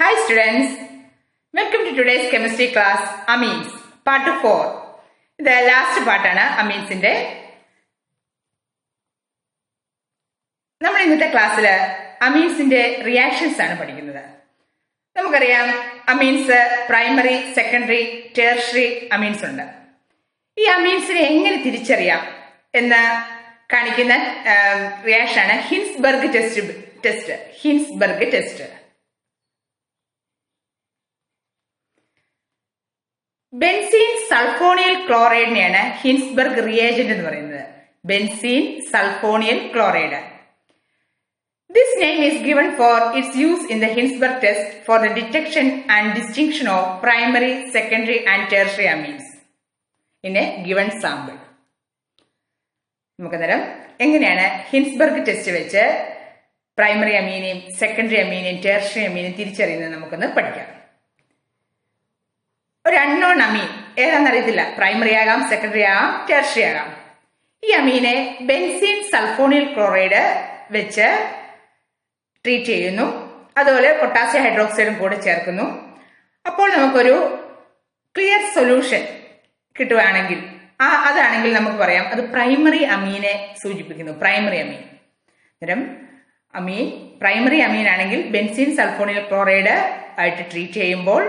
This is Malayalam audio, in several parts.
Hi students, welcome to today's chemistry class Amines part 4. The last part ആണ് അമീൻസിന്റെ. നമ്മൾ ഇന്നത്തെ ക്ലാസ്സിൽ അമീൻസിന്റെ റിയാക്ഷൻസ് ആണ് പഠിക്കുന്നത്. നമുക്കറിയാം amines primary, secondary, tertiary amines ഉണ്ട്. ഈ അമീൻസിനെ എങ്ങനെ തിരിച്ചറിയാം എന്ന് കാണിക്കുന്ന റിയാക്ഷൻ ആണ് ഹിൻസ്ബർഗ് ടെസ്റ്റ്. ബെൻസീൻ സൾഫോണിയൽ ക്ലോറൈഡിനെയാണ് ഹിൻസ്ബർഗ് റിയേജന്റ് എന്ന് പറയുന്നത്. Benzene സൾഫോണിയൽ chloride. This name is given for its use in the Hinsberg test for the detection and distinction of primary, secondary and tertiary amines in a given sample. നമുക്കന്നേരം എങ്ങനെയാണ് ഹിൻസ്ബർഗ് ടെസ്റ്റ് വെച്ച് പ്രൈമറി അമീനെയും സെക്കൻഡറി അമീനെയും ടെർഷ്യറി അമീനെയും തിരിച്ചറിയുന്നത് നമുക്കൊന്ന് പഠിക്കാം. ഒരു അൺനോൺ അമീൻ ഏതാണെന്നറിയത്തില്ല, പ്രൈമറി ആകാം, സെക്കൻഡറി ആകാം, ടെർഷ്യറി ആകാം. ഈ അമീനെ ബെൻസീൻ സൾഫോണിയൽ ക്ലോറൈഡ് വെച്ച് ട്രീറ്റ് ചെയ്യുന്നു. അതുപോലെ പൊട്ടാസ്യം ഹൈഡ്രോക്സൈഡും കൂടെ ചേർക്കുന്നു. അപ്പോൾ നമുക്കൊരു ക്ലിയർ സൊല്യൂഷൻ കിട്ടുകയാണെങ്കിൽ അതാണെങ്കിൽ നമുക്ക് പറയാം അത് പ്രൈമറി അമീനെ സൂചിപ്പിക്കുന്നു. പ്രൈമറി അമീൻ പ്രൈമറി അമീൻ ആണെങ്കിൽ ബെൻസീൻ സൾഫോണിയൽ ക്ലോറൈഡ് ആയിട്ട് ട്രീറ്റ് ചെയ്യുമ്പോൾ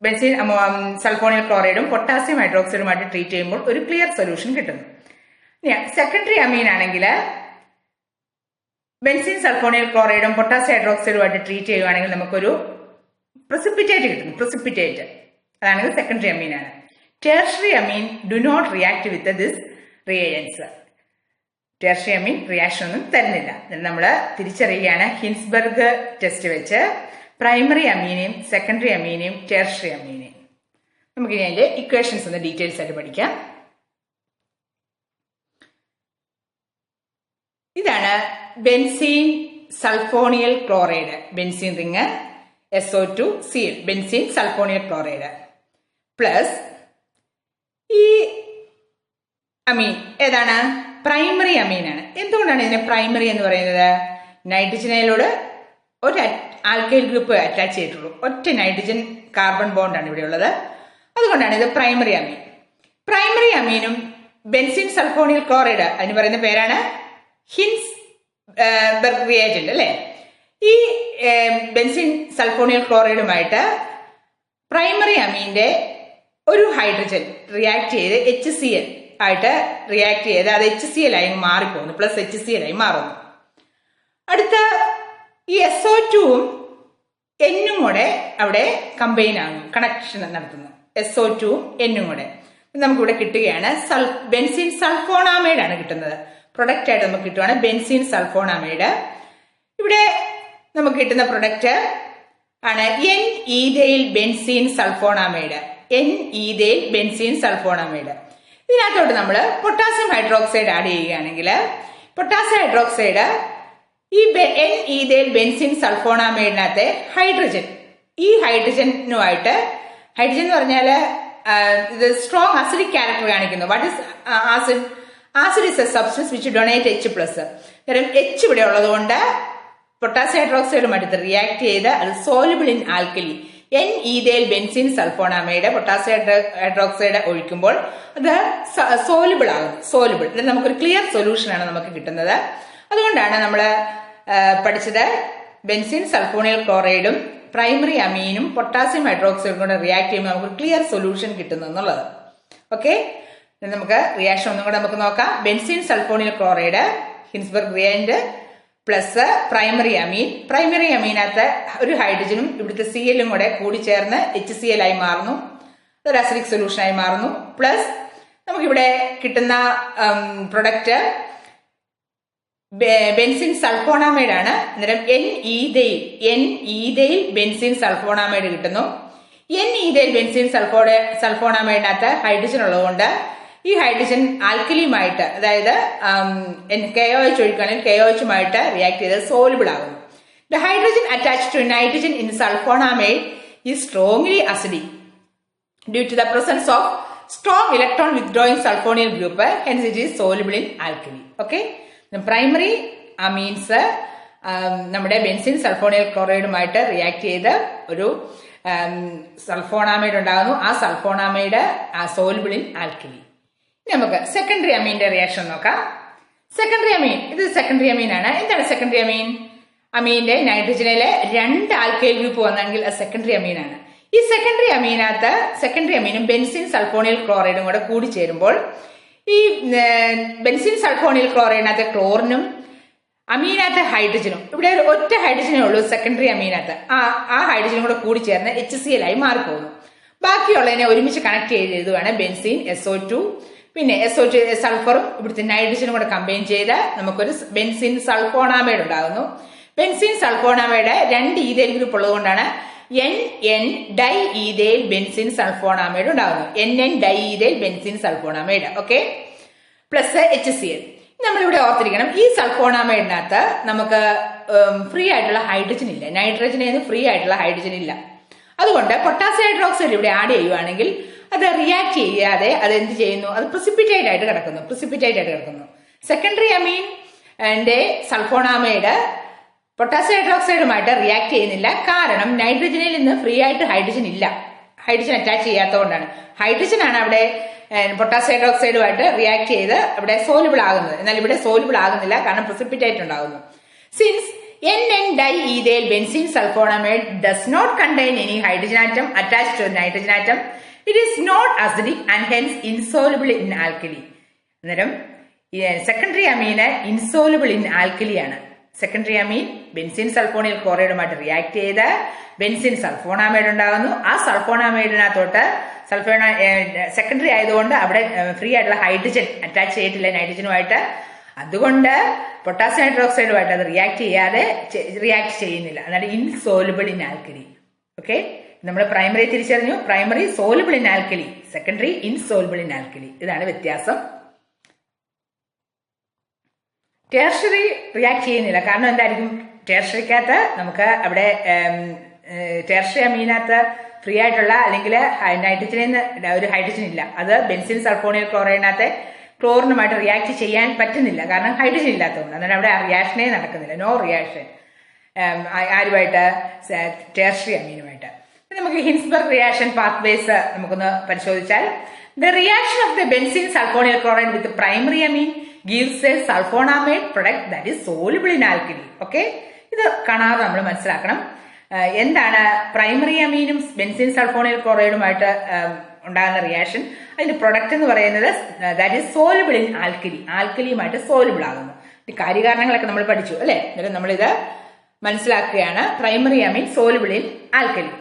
ബെൻസീൻ സൾഫോണിയൽ ക്ലോറൈഡും പൊട്ടാസ്യം ഹൈഡ്രോക്സൈഡുമായിട്ട് ട്രീറ്റ് ചെയ്യുമ്പോൾ ഒരു ക്ലിയർ സൊല്യൂഷൻ കിട്ടുന്നു. സെക്കൻഡറി അമീൻ ആണെങ്കിൽ ബെൻസീൻ സൾഫോണിയൽ ക്ലോറൈഡും പൊട്ടാസ്യം ഹൈഡ്രോക്സൈഡുമായിട്ട് ട്രീറ്റ് ചെയ്യുകയാണെങ്കിൽ നമുക്കൊരു പ്രസിപ്പിറ്റേറ്റ് കിട്ടുന്നു. അതാണെങ്കിൽ സെക്കൻഡറി അമീൻ ആണ്. Tertiary amine do not react with this reagents. Tertiary amine reaction ഒന്നും തരുന്നില്ല. നമ്മൾ തിരിച്ചറിയുകയാണ് ഹിൻസ്ബർഗ് ടെസ്റ്റ് വെച്ച് പ്രൈമറി അമീനെയും സെക്കൻഡറി അമീനെയും ടെർഷ്യറി അമീനെയും. നമുക്കിനി അതിന്റെ ഇക്വേഷൻസ് ഒന്ന് ഡീറ്റെയിൽസ് ആയിട്ട് പഠിക്കാം. ഇതാണ് benzene സൾഫോണിയൽ chloride. Benzene ring SO2Cl benzene സൾഫോണിയൽ chloride plus ഈ അമീൻ ഏതാണ്? പ്രൈമറി അമീനാണ്. എന്തുകൊണ്ടാണ് ഇതിനെ പ്രൈമറി എന്ന് പറയുന്നത്? നൈട്രജനോട് ഒരു ആൽക്കൈൽ ഗ്രൂപ്പ് അറ്റാച്ച് ചെയ്തിട്ടുള്ളൂ. ഒറ്റ നൈട്രജൻ കാർബൺ ബോണ്ടാണ് ഇവിടെ ഉള്ളത്. അതുകൊണ്ടാണ് ഇത് പ്രൈമറി അമീൻ. പ്രൈമറി അമീനും ബെൻസീൻ സൾഫോണിയൽ ക്ലോറൈഡ് അതിന് പറയുന്ന പേരാണ് ഹിൻസ്ബർഗ് റിയേജന്റ് അല്ലെ. ഈ ബെൻസീൻ സൾഫോണിയൽ ക്ലോറൈഡുമായിട്ട് പ്രൈമറി അമീന്റെ ഒരു ഹൈഡ്രജൻ റിയാക്ട് ചെയ്ത് HCl ആയിട്ട് റിയാക്ട് ചെയ്ത് അത് HCl ആയി മാറിപ്പോകുന്നു. പ്ലസ് HCl ആയി മാറുന്നു. അടുത്ത ഈ SO2ഉം Nഉം കൂടെ അവിടെ കമ്പൈൻ ആകുന്നു, കണക്ഷൻ നടത്തുന്നു. SO2ഉം Nഉം കൂടെ നമുക്കിവിടെ കിട്ടുകയാണ് ബെൻസീൻ സൾഫോണാമൈഡ് ആണ് കിട്ടുന്നത്. പ്രൊഡക്റ്റ് ആയിട്ട് നമുക്ക് കിട്ടുവാണ് ബെൻസീൻ സൾഫോണാമൈഡ്. ഇവിടെ നമുക്ക് കിട്ടുന്ന പ്രൊഡക്റ്റ് ആണ് N-ഈഥൈൽ ബെൻസീൻ സൾഫോണാമൈഡ്. N-ഈഥൈൽ ബെൻസീൻ സൾഫോണാമൈഡ്. ഇതിനകത്തോട്ട് നമ്മൾ പൊട്ടാസ്യം ഹൈഡ്രോക്സൈഡ് ആഡ് ചെയ്യുകയാണെങ്കിൽ പൊട്ടാസ്യം ഹൈഡ്രോക്സൈഡ് ഈ N-ഈഥൈൽ ബെൻസീൻ സൾഫോണാമൈഡിനകത്തെ ഹൈഡ്രജൻ, ഈ ഹൈഡ്രജനുമായിട്ട്, ഹൈഡ്രജൻ എന്ന് പറഞ്ഞാൽ ഇത് സ്ട്രോങ് അസിഡിക് ക്യാരക്ടർ കാണിക്കുന്നു. What is acid? Acid is A substance which donate H+. കാരണം H ഇവിടെ ഉള്ളതുകൊണ്ട് പൊട്ടാസ്യം ഹൈഡ്രോക്സൈഡുമായിട്ട് റിയാക്ട് ചെയ്ത് അത് സോലുബിൾ ഇൻ ആൽക്കലി N-ഈഥൈൽ ബെൻസീൻ സൾഫോണാമൈഡ് പൊട്ടാസ്യം ഹൈഡ്രോക്സൈഡ് ഒഴിക്കുമ്പോൾ അത് സോലുബിൾ ആകും. സോലുബിൾ നമുക്കൊരു ക്ലിയർ സൊല്യൂഷൻ ആണ് നമുക്ക് കിട്ടുന്നത്. അതുകൊണ്ടാണ് നമ്മൾ പഠിച്ചത് ബെൻസീൻ സൾഫോണിയൽ ക്ലോറൈഡും പ്രൈമറി അമീനും പൊട്ടാസ്യം ഹൈഡ്രോക്സൈഡും കൂടെ റിയാക്ട് ചെയ്യുമ്പോൾ നമുക്ക് ക്ലിയർ സൊല്യൂഷൻ കിട്ടുന്നു എന്നുള്ളത്. ഓക്കെ, നമുക്ക് റിയാക്ഷൻ ഒന്നും കൂടെ നമുക്ക് നോക്കാം. Benzene സൾഫോണിയൽ chloride Hinsberg reagent plus primary amine. Primary അമീനകത്ത് ഒരു ഹൈഡ്രജനും ഇവിടുത്തെ Clഉം കൂടെ കൂടി ചേർന്ന് HCl ആയി മാറുന്നു. അതൊരു അസിഡിക് സൊല്യൂഷൻ ആയി മാറുന്നു. പ്ലസ് നമുക്കിവിടെ കിട്ടുന്ന പ്രൊഡക്റ്റ് ബെൻസീൻ സൾഫോണാമൈഡ് ആണ്. അന്നേരം N-ഈഥൈൽ ബെൻസീൻ സൾഫോണാമൈഡ് കിട്ടുന്നു. N-ഈഥൈൽ ബെൻസീൻ സൾഫോണാമൈഡിനകത്ത് ഹൈഡ്രജൻ ഉള്ളതുകൊണ്ട് ഈ ഹൈഡ്രജൻ ആൽക്കലിയുമായിട്ട്, അതായത് KOH ഒഴിക്കുകയാണെങ്കിൽ KOHുമായിട്ട് റിയാക്ട് ചെയ്ത് സോലുബിൾ ആകുന്നു. The hydrogen attached to nitrogen in sulfonamide is strongly acidic due to the presence of strong electron withdrawing sulfonyl group. Hence it is soluble in alkali. Okay, primary amines നമ്മുടെ ബെൻസിൻ സൾഫോണിൽ ക്ലോറൈഡുമായിട്ട് റിയാക്ട് ചെയ്ത് ഒരു സൾഫോണാമൈഡ് ഉണ്ടാകുന്നു. ആ സൾഫോണാമൈഡ് സോലുബിൾ ഇൻ ആൽക്കലി. നമുക്ക് സെക്കൻഡറി അമീന്റെ റിയാക്ഷൻ നോക്കാം. സെക്കൻഡറി അമീൻ, ഇത് സെക്കൻഡറി അമീൻ ആണ്. എന്താണ് സെക്കൻഡറി അമീൻ? അമീന്റെ നൈട്രജനിലെ 2 ആൽക്കൈൽ ഗ്രൂപ്പ് വന്നെങ്കിൽ അത് സെക്കൻഡറി അമീൻ ആണ്. ഈ സെക്കൻഡറി അമീനകത്ത് സെക്കൻഡറി അമീനും ബെൻസിൻ സൾഫോണിൽ ക്ലോറൈഡും കൂടെ കൂടി ചേരുമ്പോൾ ഈ ബെൻസിൻ സൾഫോണിൽ ക്ലോറൈഡിനകത്ത് ക്ലോറിനും അമീനകത്ത് ഹൈഡ്രജനും, ഇവിടെ ഒരു ഒറ്റ ഹൈഡ്രജനേ ഉള്ളൂ സെക്കൻഡറി അമീനകത്ത്. ആ ഹൈഡ്രജനും കൂടെ കൂടി ചേർന്ന് HCl ആയി മാറിപ്പോകുന്നു. ബാക്കിയുള്ളതിനെ ഒരുമിച്ച് കണക്ട് ചെയ്ത് എഴുതുവാണ് ബെൻസിൻ SO2, പിന്നെ SO2 സൾഫറും ഇവിടുത്തെ നൈട്രജനും കൂടെ കമ്പൈൻ ചെയ്ത് നമുക്കൊരു ബെൻസിൻ സൾഫോണാമൈഡ് ഉണ്ടാകുന്നു. ബെൻസിൻ സൾഫോണാമൈഡ് 2 ഈഥൈൽ ഗ്രൂപ്പ് ഉള്ളത് കൊണ്ടാണ് NN di ethyl benzene sulfonamide ഉണ്ടാകുന്നു. NN di ethyl benzene sulfonamide. Okay, plus HCl. നമ്മളിവിടെ ഓർത്തിരിക്കണം, ഈ സൾഫോണാമൈഡിനകത്ത് നമുക്ക് ഫ്രീ ആയിട്ടുള്ള ഹൈഡ്രജൻ ഇല്ല, നൈട്രജനിൽ ഫ്രീ ആയിട്ടുള്ള ഹൈഡ്രജൻ ഇല്ല. അതുകൊണ്ട് പൊട്ടാസ്യം ഹൈഡ്രോക്സൈഡ് ഇവിടെ ആഡ് ചെയ്യുവാണെങ്കിൽ അത് റിയാക്ട് ചെയ്യാതെ അത് എന്ത് ചെയ്യുന്നു? അത് പ്രിസിപ്പിറ്റേറ്റ് ആയിട്ട് കിടക്കുന്നു. സെക്കൻഡറി അമീൻ്റെ സൾഫോണാമൈഡ് പൊട്ടാസ്യം ഹൈഡ്രോക്സൈഡുമായിട്ട് റിയാക്ട് ചെയ്യുന്നില്ല. കാരണം നൈട്രജനിൽ നിന്ന് ഫ്രീ ആയിട്ട് ഹൈഡ്രജൻ ഇല്ല, ഹൈഡ്രജൻ അറ്റാച്ച് ചെയ്യാത്തതുകൊണ്ടാണ്. ഹൈഡ്രജൻ ആണ് അവിടെ പൊട്ടാസ്യം ഹൈഡ്രോക്സൈഡുമായിട്ട് റിയാക്ട് ചെയ്ത് അവിടെ സോലുബിൾ ആകുന്നത്. എന്നാൽ ഇവിടെ സോലുബിൾ ആകുന്നില്ല, കാരണം പ്രിസിപ്പിറ്റേറ്റ് ഉണ്ടാകുന്നു. Since NN di ethyl benzene sulfonamide does not contain any hydrogen atom attached to nitrogen atom, it is not acidic and hence insoluble in alkali. അന്നേരം സെക്കൻഡറി അമീന് ഇൻസോലുബിൾ ഇൻ ആൽക്കലി ആണ്. സെക്കൻഡറി അമീൻ ബെൻസിൻ സൾഫോണിൽ ക്ലോറൈഡുമായിട്ട് റിയാക്ട് ചെയ്ത് ബെൻസിൻ സൾഫോണാമൈഡ് ഉണ്ടാകുന്നു. ആ സൾഫോണാമൈഡിനകത്തോട്ട് സെക്കൻഡറി ആയതുകൊണ്ട് അവിടെ ഫ്രീ ആയിട്ടുള്ള ഹൈഡ്രജൻ അറ്റാച്ച് ചെയ്തിട്ടില്ല നൈട്രജനുമായിട്ട്. അതുകൊണ്ട് പൊട്ടാസ്യം ഹൈഡ്രോക്സൈഡുമായിട്ട് അത് റിയാക്ട് ചെയ്യുന്നില്ല. അതാണ് ഇൻസോലുബിൾ ഇൻ ആൽക്കലി. ഓക്കെ, നമ്മൾ പ്രൈമറി തിരിച്ചറിഞ്ഞു. Primary soluble in alkali, secondary insoluble in alkali. ഇതാണ് വ്യത്യാസം. ടേർഷറി റിയാക്ട് ചെയ്യുന്നില്ല. കാരണം എന്തായിരിക്കും? ടേർഷറിക്കകത്ത് നമുക്ക് അവിടെ ടേർഷറി അമീനകത്ത് ഫ്രീ ആയിട്ടുള്ള അല്ലെങ്കിൽ നൈട്രജനിൽ നിന്ന് ഒരു ഹൈഡ്രജൻ ഇല്ല. അത് ബെൻസിൻ സൾഫോണിൽ ക്ലോറൈഡിനകത്ത് ക്ലോറിനുമായിട്ട് റിയാക്ട് ചെയ്യാൻ പറ്റുന്നില്ല, കാരണം ഹൈഡ്രജൻ ഇല്ലാത്തതുകൊണ്ട്. അന്നേരം അവിടെ റിയാക്ഷനേ നടക്കുന്നില്ല, നോ റിയാക്ഷൻ. ആരുമായിട്ട്? ടേർഷറി അമീനുമായിട്ട്. നമുക്ക് ഹിൻസ്ബർഗ് റിയാക്ഷൻ പാത്വേസ് നമുക്കൊന്ന് പരിശോധിച്ചാൽ, the reaction of the benzene sulfonyl chloride with primary amine gives a sulfonamide product that is soluble in alkali. Okay, ഇത് കാണാതെ നമ്മൾ മനസ്സിലാക്കണം. എന്താണ് പ്രൈമറി അമീനും ബെൻസിൻ സൾഫോണിൽ ക്ലോറൈഡുമായിട്ട് ഉണ്ടാകുന്ന റിയാക്ഷൻ? അതിന്റെ പ്രൊഡക്റ്റ് എന്ന് പറയുന്നത് that is soluble in alkali, ആൽക്കലിയുമായിട്ട് സോലുബിൾ ആകുന്നു. ഈ കാര്യകാരണങ്ങളൊക്കെ നമ്മൾ പഠിച്ചു അല്ലെ? എന്നിട്ട് നമ്മളിത് മനസ്സിലാക്കുകയാണ്. Primary amine soluble in alkali.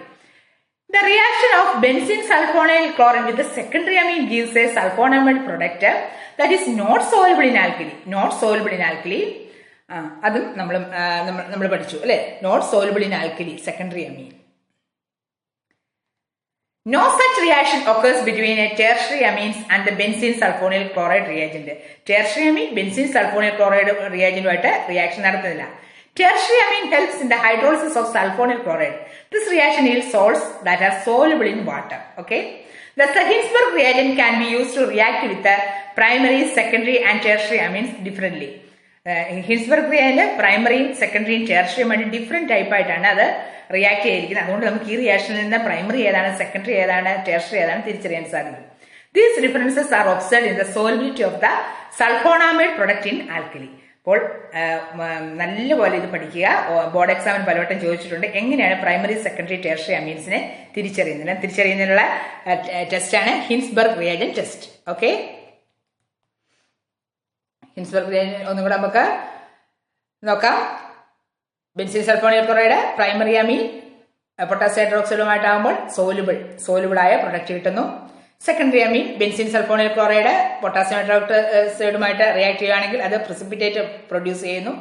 The reaction of benzene sulfonyl chloride with the secondary amine gives a sulfonamide product that is not soluble in alkali. Not soluble in alkali. അതും നമ്മൾ പഠിച്ചു അല്ലെ? Not soluble in alkali, secondary amine. No such reaction occurs between a tertiary amines and the benzene sulfonyl chloride reagent. Tertiary amine benzene sulfonyl chloride reagent ആയിട്ട് റിയാക്ഷൻ നടത്തുന്നില്ല. Tertiary amine helps in the hydrolysis of sulfonyl chloride. This reaction yields salts that are soluble in water. Okay. The Hinsberg reagent can be used to react with the primary, secondary and tertiary amines differently. Hinsberg reagent പ്രൈമറിയും സെക്കൻഡറിയും ടെർഷ്യറിയും ആയിട്ട് ഡിഫറെന്റ് ടൈപ്പ് ആയിട്ടാണ് അത് റിയാക്ട് ചെയ്തിരിക്കുന്നത്. അതുകൊണ്ട് നമുക്ക് ഈ റിയാക്ഷനിൽ നിന്ന് പ്രൈമറി ഏതാണ്, സെക്കൻഡറി ഏതാണ്, ടെർഷ്യറി ഏതാണ് തിരിച്ചറിയാൻ സാധിക്കും. These differences are observed in the solubility of the sulfonamide product in alkali. അപ്പോൾ നല്ലപോലെ ഇത് പഠിക്കുക. ബോർഡ് എക്സാമിന് പലവട്ടം ചോദിച്ചിട്ടുണ്ട് എങ്ങനെയാണ് പ്രൈമറി, സെക്കൻഡറി, ടെർഷ്യറി അമീൻസിനെ തിരിച്ചറിയുന്നതിനുള്ള ടെസ്റ്റാണ് Hinsberg reagent test. Okay, Hinsberg reagent ഒന്നും കൂടെ നമുക്ക് നോക്കാം. Benzene sulfonyl chloride primary amine potassium ഹൈഡ്രോക്സൈഡുമായിട്ടാകുമ്പോൾ സോലുബിളായ പ്രൊഡക്റ്റ് കിട്ടുന്നു. Secondary amine benzene sulfonyl chloride potassium ഹൈഡ്രോക്സൈഡുമായിട്ട് റിയാക്ട് ചെയ്യുകയാണെങ്കിൽ അത് പ്രിസിപ്പിറ്റേറ്റ് പ്രൊഡ്യൂസ് ചെയ്യുന്നു.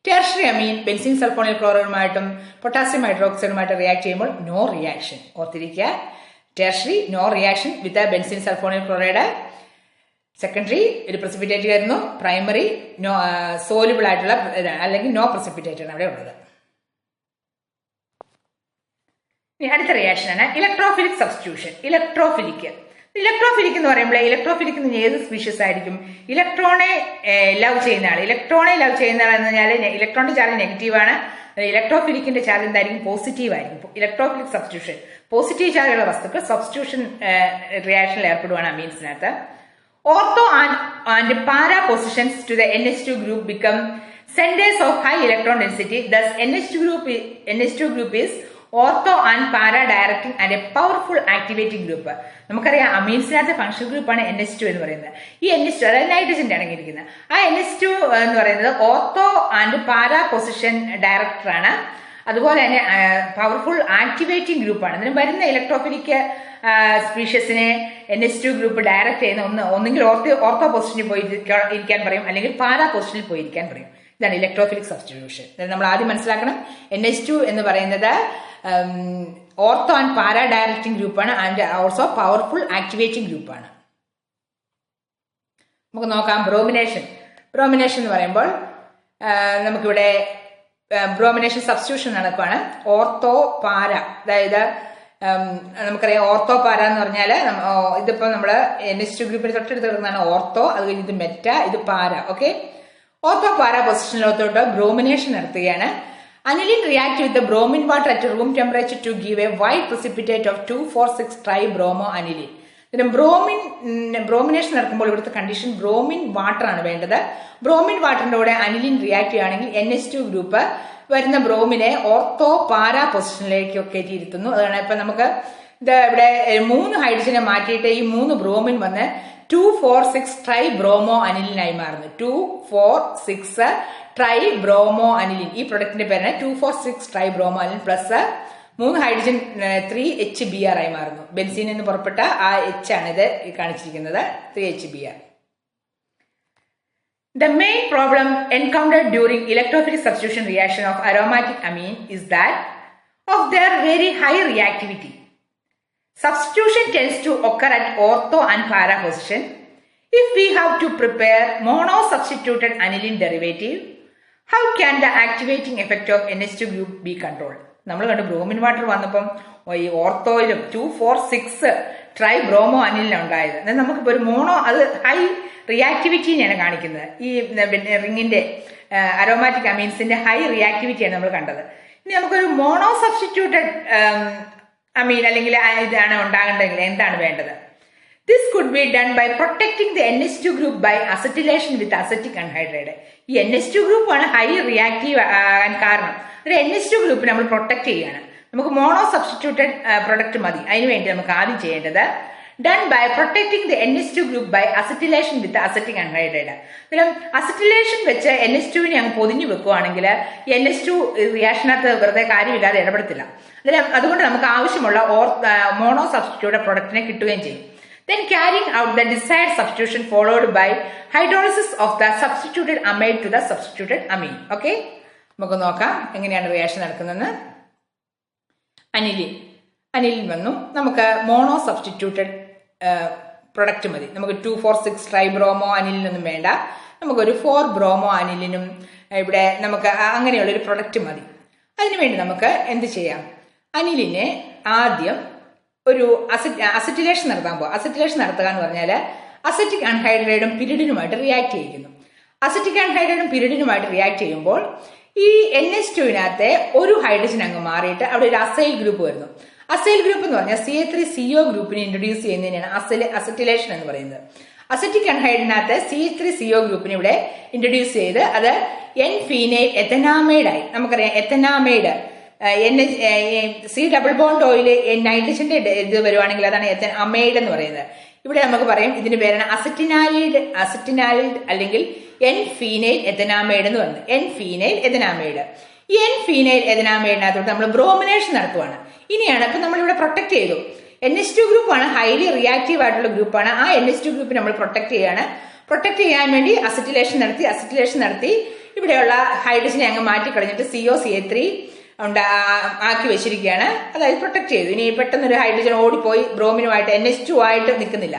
ടെർഷ്യറി അമീൻ ബെൻസിൻ സൾഫോണിൽ ക്ലോറൈഡുമായിട്ടും പൊട്ടാസ്യം ഹൈഡ്രോക്സൈഡുമായിട്ട് റിയാക്ട് ചെയ്യുമ്പോൾ നോ റിയാക്ഷൻ. ഓർത്തിരിക്കുക, tertiary no reaction with benzene sulfonyl chloride. Secondary ഒരു പ്രസിപ്പിറ്റേറ്റ് വരുന്നു. പ്രൈമറി നോ സോലുബിൾ ആയിട്ടുള്ള അല്ലെങ്കിൽ നോ പ്രസിപ്പിറ്റേറ്റ് ആണ് അവിടെ ഉള്ളത്. അടുത്ത റിയാക്ഷൻ ആണ് ഇലക്ട്രോഫിലിക് സബ്സ്റ്റിറ്റ്യൂഷൻ. ഇലക്ട്രോഫിലിക് ഇലക്ട്രോഫിലിക് എന്ന് പറയുമ്പോൾ ഇലക്ട്രോഫിലിക് ഏത് സ്പീഷ്യസ് ആയിരിക്കും? ഇലക്ട്രോണെ ലവ് ചെയ്യുന്ന ആൾ. ഇലക്ട്രോണെ ലവ് ചെയ്യുന്ന ആൾ എന്ന് പറഞ്ഞാൽ ഇലക്ട്രോണിന്റെ ചാർജ് നെഗറ്റീവ് ആണ്. ഇലക്ട്രോഫിലിക്കിന്റെ ചാർജ് എന്തായിരിക്കും? പോസിറ്റീവ് ആയിരിക്കും. ഇലക്ട്രോഫിലിക് സബ്സ്റ്റിറ്റ്യൂഷൻ, പോസിറ്റീവ് ചാർജുള്ള വസ്തുക്കൾ സബ്സ്റ്റിറ്റ്യൂഷൻ റിയാക്ഷനിൽ ഏർപ്പെടുവാണ് അമീൻസിനകത്ത്. Ortho and para positions to the NH2 group become centers of high electron density. Thus NH2 group is ortho and para directing and a powerful activating group. നമുക്കറിയാം അമീൻസിനകത്ത് ഫംഗ്ഷൻ ഗ്രൂപ്പാണ് NH2 എന്ന് പറയുന്നത്. ഈ NH2 അതായത് നൈട്രജന്റെ അടങ്ങിയിരിക്കുന്നത്. ആ NH2 എന്ന് പറയുന്നത് ortho and para position director ആണ്. അതുപോലെ തന്നെ പവർഫുൾ ആക്ടിവേറ്റിംഗ് ഗ്രൂപ്പാണ്. ഇതിന് വരുന്ന ഇലക്ട്രോഫിലിക് സ്പീഷ്യസിനെ NH2 ഗ്രൂപ്പ് ഡയറക്ട് ചെയ്യുന്ന ഒന്നെങ്കിൽ ഓർത്തോ പൊസിഷനിൽ പോയി ഇരിക്കാൻ പറയും, അല്ലെങ്കിൽ പാരാ പൊസിഷനിൽ പോയി ഇരിക്കാൻ പറയും. ഇതാണ് ഇലക്ട്രോഫിലിക് സബ്സ്റ്റിറ്റ്യൂഷൻ. നമ്മൾ ആദ്യം മനസ്സിലാക്കണം, NH2 എന്ന് പറയുന്നത് ഓർത്തോ ആൻഡ് പാരാ ഡയറക്റ്റിംഗ് ഗ്രൂപ്പാണ് ആൻഡ് ഓൾസോ പവർഫുൾ ആക്ടിവേറ്റിംഗ് ഗ്രൂപ്പാണ്. നമുക്ക് നോക്കാം ബ്രോമിനേഷൻ. ബ്രോമിനേഷൻ എന്ന് പറയുമ്പോൾ നമുക്കിവിടെ ബ്രോമിനേഷൻ സബ്സ്റ്റിറ്റ്യൂഷൻ നടക്കുകയാണ്. ഓർത്തോ പാര, അതായത് നമുക്കറിയാം ഓർത്തോ പാര എന്ന് പറഞ്ഞാൽ ഇതിപ്പോ നമ്മള് NH2 ഗ്രൂപ്പിന് തൊട്ടടുത്ത് കിടക്കുന്നതാണ് ഓർത്തോ, അത് കഴിഞ്ഞ് ഇത് മെറ്റ, ഇത് പാര. ഓക്കെ, ഓർത്തോ പാര പൊസിഷനിലോട്ട് ബ്രോമിനേഷൻ നടത്തുകയാണ്. Aniline react with the bromine water at room temperature to give a white precipitate of 2,4,6 tribromo aniline. ഇതിന് ബ്രോമിനേഷൻ നടക്കുമ്പോൾ ഇവിടുത്തെ കണ്ടീഷൻ ബ്രോമിൻ വാട്ടർ ആണ് വേണ്ടത്. ബ്രോമിൻ വാട്ടറിന്റെ കൂടെ അനിലിൻ റിയാക്ട് ചെയ്യുകയാണെങ്കിൽ NH2 ഗ്രൂപ്പ് വരുന്ന ബ്രോമിനെ ഓർത്തോ പാരാ പൊസിഷനിലേക്ക് കയറ്റിയിരുത്തുന്നു. അതാണ് ഇപ്പൊ നമുക്ക് ഇത് ഇവിടെ 3 ഹൈഡ്രജനെ മാറ്റിയിട്ട് ഈ 3 ബ്രോമിൻ വന്ന് 2,4,6 ട്രൈബ്രോമോ അനിലിനായി മാറുന്നു. 2,4,6 ട്രൈബ്രോമോ അനിലിൻ, ഈ പ്രൊഡക്റ്റിന്റെ പേരാണ് 2,4,6 ട്രൈബ്രോമോ അനിലിൻ പ്ലസ് 3 ഹൈഡ്രജൻ 3HBr ആയി മാറുന്നു. ബെൻസീൻ എന്ന് പുറപ്പെട്ട ആ H ആണ് ഇത് കാണിച്ചിരിക്കുന്നത്, 3HBr. The main problem encountered during electrophilic substitution reaction of aromatic amine is that of their very high reactivity. Substitution tends to occur at ortho and para position. If we have to prepare mono-substituted aniline derivative, how can the activating effect of NH2 group be controlled? നമ്മൾ കണ്ടു ബ്രോമിൻ വാട്ടർ വന്നപ്പം ഈ ഓർത്തോയിലും 2,4,6 ട്രൈബ്രോമോ അനിലിനും ഉണ്ടായത്. എന്നാൽ നമുക്കിപ്പോൾ ഒരു മോണോ, അത് ഹൈ റിയാക്ടിവിറ്റിനെയാണ് കാണിക്കുന്നത്. ഈ റിങ്ങിന്റെ അരോമാറ്റിക് അമീൻസിന്റെ ഹൈ റിയാക്ടിവിറ്റിയാണ് നമ്മൾ കണ്ടത്. ഇനി നമുക്കൊരു മോണോ സബ്സ്റ്റിറ്റ്യൂട്ടഡ് അമീൻ അല്ലെങ്കിൽ ഇതാണ് ഉണ്ടാകേണ്ടതെങ്കിൽ എന്താണ് വേണ്ടത്? This could be done by protecting the NH2 group by acetylation with acetic anhydride. ഈ NH2 ഗ്രൂപ്പ് ആണ് ഹൈ റിയാക്റ്റീവ് ആകാൻ കാരണം. ഒരു NH2 ഗ്രൂപ്പ് നമ്മൾ പ്രൊട്ടക്ട് ചെയ്യുകയാണ്. നമുക്ക് മോണോ സബ്സ്റ്റിറ്റ്യൂട്ടഡ് പ്രൊഡക്റ്റ് മതി. അതിനുവേണ്ടി നമുക്ക് ആദ്യം ചെയ്യേണ്ടത് done by protecting the NH2 group by acetylation with acetic anhydride. ഇതിലും അസറ്റിലേഷൻ വെച്ച് NH2വിനെ അങ്ങ് പൊതിഞ്ഞു വെക്കുകയാണെങ്കിൽ NH2 റിയാക്ഷനകത്ത് വെറുതെ കാര്യമില്ലാതെ ഇടപെടത്തില്ല. അതുകൊണ്ട് നമുക്ക് ആവശ്യമുള്ള മോണോ സബ്സ്റ്റിറ്റ്യൂട്ടഡ് പ്രൊഡക്റ്റിനെ കിട്ടുകയും ചെയ്യും. Then carrying out the desired substitution followed by hydrolysis of the substituted amide to the substituted amine. Okay, നമുക്ക് നോക്കാം എങ്ങനെയാണ് റിയാക്ഷൻ നടക്കുന്നതെന്ന്. അനിലിൻ വന്നു, നമുക്ക് മോണോ സബ്സ്റ്റിറ്റ്യൂട്ടഡ് പ്രൊഡക്റ്റ് മതി. നമുക്ക് 2,4,6 ട്രൈബ്രോമോ അനിലിനൊന്നും വേണ്ട, നമുക്കൊരു 4 ബ്രോമോ അനിലിനും ഇവിടെ നമുക്ക് അങ്ങനെയുള്ളൊരു പ്രൊഡക്റ്റ് മതി. അതിനുവേണ്ടി നമുക്ക് എന്ത് ചെയ്യാം? അനിലിനെ ആദ്യം ഒരു അസറ്റിലേഷൻ നടത്താൻ പോകും. അസറ്റിലേഷൻ നടത്തുക എന്ന് പറഞ്ഞാൽ അസറ്റിക് അൺഹൈഡ്രൈഡും പിരിഡിനുമായിട്ട് റിയാക്ട് ചെയ്യിക്കുന്നു. അസറ്റിക് അൺഹൈഡ്രൈഡും പിരിഡിനുമായിട്ട് റിയാക്ട് ചെയ്യുമ്പോൾ ഈ NH2വിനകത്തെ ഒരു ഹൈഡ്രജൻ അങ്ങ് മാറിയിട്ട് അവിടെ ഒരു അസൈൽ ഗ്രൂപ്പ് വരുന്നു. അസൈൽ ഗ്രൂപ്പ് എന്ന് പറഞ്ഞാൽ CH3CO ഗ്രൂപ്പിനെ ഇൻട്രൊഡ്യൂസ് ചെയ്യുന്നതിനാണ് അസറ്റിലേഷൻ എന്ന് പറയുന്നത്. അസറ്റിക് അൺഹൈഡ്രൈഡിനകത്ത് CH3CO ഗ്രൂപ്പിനെ ഇവിടെ ഇൻട്രൊഡ്യൂസ് ചെയ്ത് അത് N-ഫീനൈൽ എഥനാമൈഡ് ആയി. നമുക്കറിയാം എഥനാമൈഡ് C ഡബിൾ ബോണ്ട് ഓയിൽ നൈട്രജന്റെ ഇത് വരുവാണെങ്കിൽ അതാണ് അമൈഡ് എന്ന് പറയുന്നത്. ഇവിടെ നമുക്ക് പറയും ഇതിന്റെ പേരാണ് അസറ്റിനാലിഡ് അല്ലെങ്കിൽ N-ഫീനൈൽ എഥനാമൈഡ് എന്ന് പറയുന്നത്. N-ഫീനൈൽ എഥനാമൈഡ്. ഈ N-ഫീനൈൽ എഥനാമൈഡിനകത്തോട്ട് നമ്മൾ ബ്രോമിനേഷൻ നടത്തുവാണ്. ഇനിയാണ് ഇപ്പൊ നമ്മളിവിടെ പ്രൊട്ടക്ട് ചെയ്തു. NH2 ഗ്രൂപ്പാണ് ഹൈലി റിയാക്റ്റീവ് ആയിട്ടുള്ള ഗ്രൂപ്പാണ്. ആ NH2 ഗ്രൂപ്പ് നമ്മൾ പ്രൊട്ടക്ട് ചെയ്യാണ്. പ്രൊട്ടക്ട് ചെയ്യാൻ വേണ്ടി അസറ്റിലേഷൻ നടത്തി ഇവിടെയുള്ള ഹൈഡ്രജനെ അങ്ങ് മാറ്റി കളഞ്ഞിട്ട് COCH3 ആക്കി വെച്ചിരിക്കുകയാണ്. അതായത് പ്രൊട്ടക്ട് ചെയ്തു. ഇനി പെട്ടെന്നൊരു ഹൈഡ്രജൻ ഓടിപ്പോയി ബ്രോമിനുമായിട്ട് NH2 ആയിട്ട് നിൽക്കുന്നില്ല.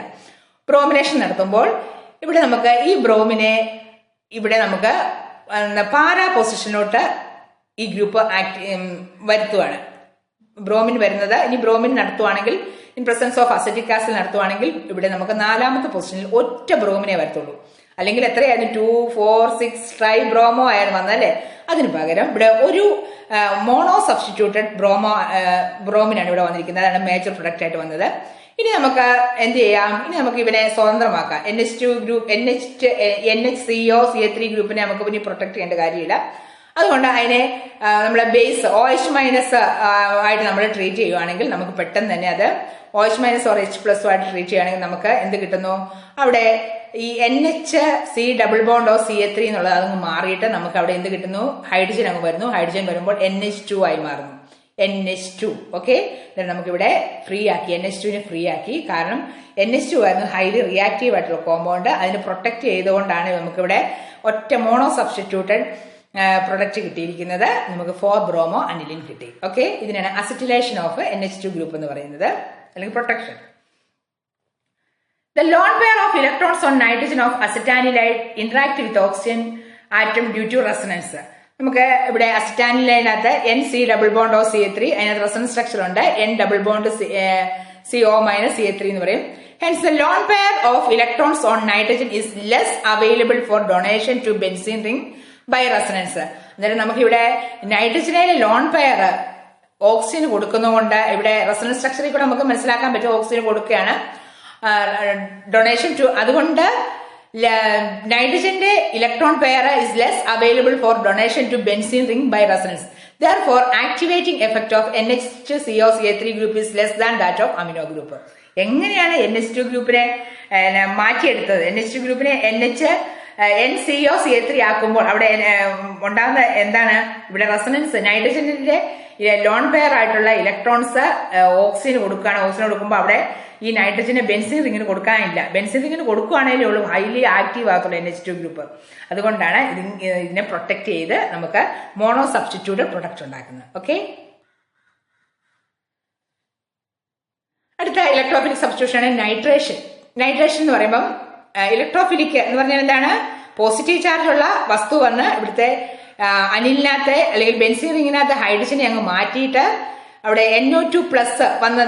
ബ്രോമിനേഷൻ നടത്തുമ്പോൾ ഇവിടെ നമുക്ക് ഈ ബ്രോമിനെ ഇവിടെ നമുക്ക് പാരാ പൊസിഷനിലോട്ട് ഈ ഗ്രൂപ്പ് വരുത്തുവാണ്. ബ്രോമിൻ വരുന്നത് ഇനി ബ്രോമിൻ നടത്തുവാണെങ്കിൽ in presence of acetic acid നടത്തുവാണെങ്കിൽ ഇവിടെ നമുക്ക് നാലാമത്തെ പൊസിഷനിൽ ഒറ്റ ബ്രോമിനെ വരത്തുള്ളൂ. അല്ലെങ്കിൽ എത്രയായിരുന്നു 2, 4, 6 ട്രൈ ബ്രോമോ ആയിരുന്നു വന്നല്ലേ. അതിന് പകരം ഇവിടെ ഒരു മോണോ സബ്സ്റ്റിറ്റ്യൂട്ടഡ് ബ്രോമിനാണ് ഇവിടെ വന്നിരിക്കുന്നത്. അതാണ് മേജർ പ്രൊഡക്റ്റ് ആയിട്ട് വന്നത്. ഇനി നമുക്ക് എന്ത് ചെയ്യാം? ഇനി നമുക്ക് ഇവനെ സ്വതന്ത്രമാക്കാം. NH2 ഗ്രൂപ്പ് NHCO3 ഗ്രൂപ്പിനെ നമുക്ക് ഇനി പ്രൊട്ടക്ട് ചെയ്യേണ്ട കാര്യമില്ല. അതുകൊണ്ട് അതിനെ നമ്മളെ ബേസ് OH- ആയിട്ട് നമ്മൾ ട്രീറ്റ് ചെയ്യുവാണെങ്കിൽ നമുക്ക് പെട്ടെന്ന് തന്നെ അത് OH- or H+ ആയിട്ട് ട്രീറ്റ് ചെയ്യുകയാണെങ്കിൽ നമുക്ക് എന്ത് കിട്ടുന്നു? അവിടെ ഈ NHC+CA3 എന്നുള്ളത് അതങ്ങ് മാറിയിട്ട് നമുക്ക് അവിടെ എന്ത് കിട്ടുന്നു? ഹൈഡ്രജൻ അങ്ങ് വരുന്നു. ഹൈഡ്രജൻ വരുമ്പോൾ NH2 ആയി മാറുന്നു. NH2. ഓക്കെ, നമുക്കിവിടെ ഫ്രീ ആക്കി, NH2നെ ഫ്രീ ആക്കി. കാരണം NH2 ആയിരുന്നു ഹൈലി റിയാക്റ്റീവ് ആയിട്ടുള്ള കോമ്പൗണ്ട്. അതിന് പ്രൊട്ടക്ട് ചെയ്തുകൊണ്ടാണ് നമുക്കിവിടെ ഒറ്റ മോണോ സബ്സ്റ്റിറ്റ്യൂട്ടഡ് പ്രൊഡക്റ്റ് കിട്ടിയിരിക്കുന്നത്. നമുക്ക് 4-ബ്രോമോ അനിലിൻ കിട്ടി. ഓക്കെ, ഇതിനാണ് അസിറ്റിലേഷൻ ഓഫ് NH2 ഗ്രൂപ്പ് എന്ന് പറയുന്നത്, അല്ലെങ്കിൽ protection. The lone pair of electrons on nitrogen of acetanilide interact with oxygen atom due to resonance. നമുക്ക് ഇവിടെ അസിറ്റാനിലൈനകത്ത് NC+CA3 അതിനകത്ത് റെസണൻസ് സ്ട്രക്ചർ ഉണ്ട്. N+CO-CA3 എന്ന് പറയും. Hence the lone pair of electrons on nitrogen is less available for donation to benzene ring by resonance. അന്നേരം നമുക്ക് ഇവിടെ നൈട്രജനിലെ ലോൺ പെയർ ഓക്സിജന് കൊടുക്കുന്നതുകൊണ്ട് ഇവിടെ റെസണൻസ് സ്ട്രക്ചറിൽ കൂടെ നമുക്ക് മനസ്സിലാക്കാൻ പറ്റും ഓക്സിജന് കൊടുക്കുകയാണ് ഡൊണേഷൻ ടു. അതുകൊണ്ട് നൈട്രജന്റെ electron pair is less available for donation to benzene ring by resonance. Therefore, activating effect of NHCO3 group is less than that of amino group. എങ്ങനെയാണ് NH2 ഗ്രൂപ്പിനെ മാറ്റിയെടുത്തത്? NH2 ഗ്രൂപ്പിനെ NCO3 ആക്കുമ്പോൾ അവിടെ ഉണ്ടാകുന്ന എന്താണ്? ഇവിടെ റെസണൻസ് നൈട്രജനിന്റെ ലോൺ പെയർ ആയിട്ടുള്ള ഇലക്ട്രോൺസ് ഓക്സിജന് കൊടുക്കുകയാണ്. ഓക്സിജൻ കൊടുക്കുമ്പോൾ അവിടെ ഈ നൈട്രജന് ബെൻസീൻ റിങ്ങിന് കൊടുക്കാനില്ല. ബെൻസീൻ റിങ്ങിന് കൊടുക്കുകയാണെങ്കിലേ ഉള്ളൂ ഹൈലി ആക്റ്റീവ് ആകത്തുള്ളൂ NH2 ഗ്രൂപ്പ്. അതുകൊണ്ടാണ് ഇതിനെ പ്രൊട്ടക്ട് ചെയ്ത് നമുക്ക് മോണോ സബ്സ്റ്റിറ്റ്യൂട്ടഡ് പ്രൊഡക്റ്റ് ഉണ്ടാക്കുന്നത്. ഓക്കെ, അടുത്ത ഇലക്ട്രോഫിലിക് സബ്സ്റ്റിറ്റ്യൂഷൻ ആണ് നൈട്രേഷൻ. നൈട്രേഷൻ എന്ന് പറയുമ്പോൾ ഇലക്ട്രോഫിലിക് എന്ന് പറഞ്ഞാൽ എന്താണ്? പോസിറ്റീവ് ചാർജുള്ള വസ്തു വന്ന് ഇവിടുത്തെ അനിലിനകത്തെ അല്ലെങ്കിൽ ബെൻസീൻ റിങ്ങിനകത്ത് ഹൈഡ്രജനെ അങ്ങ് മാറ്റിയിട്ട് അവിടെ NO2+ വന്ന്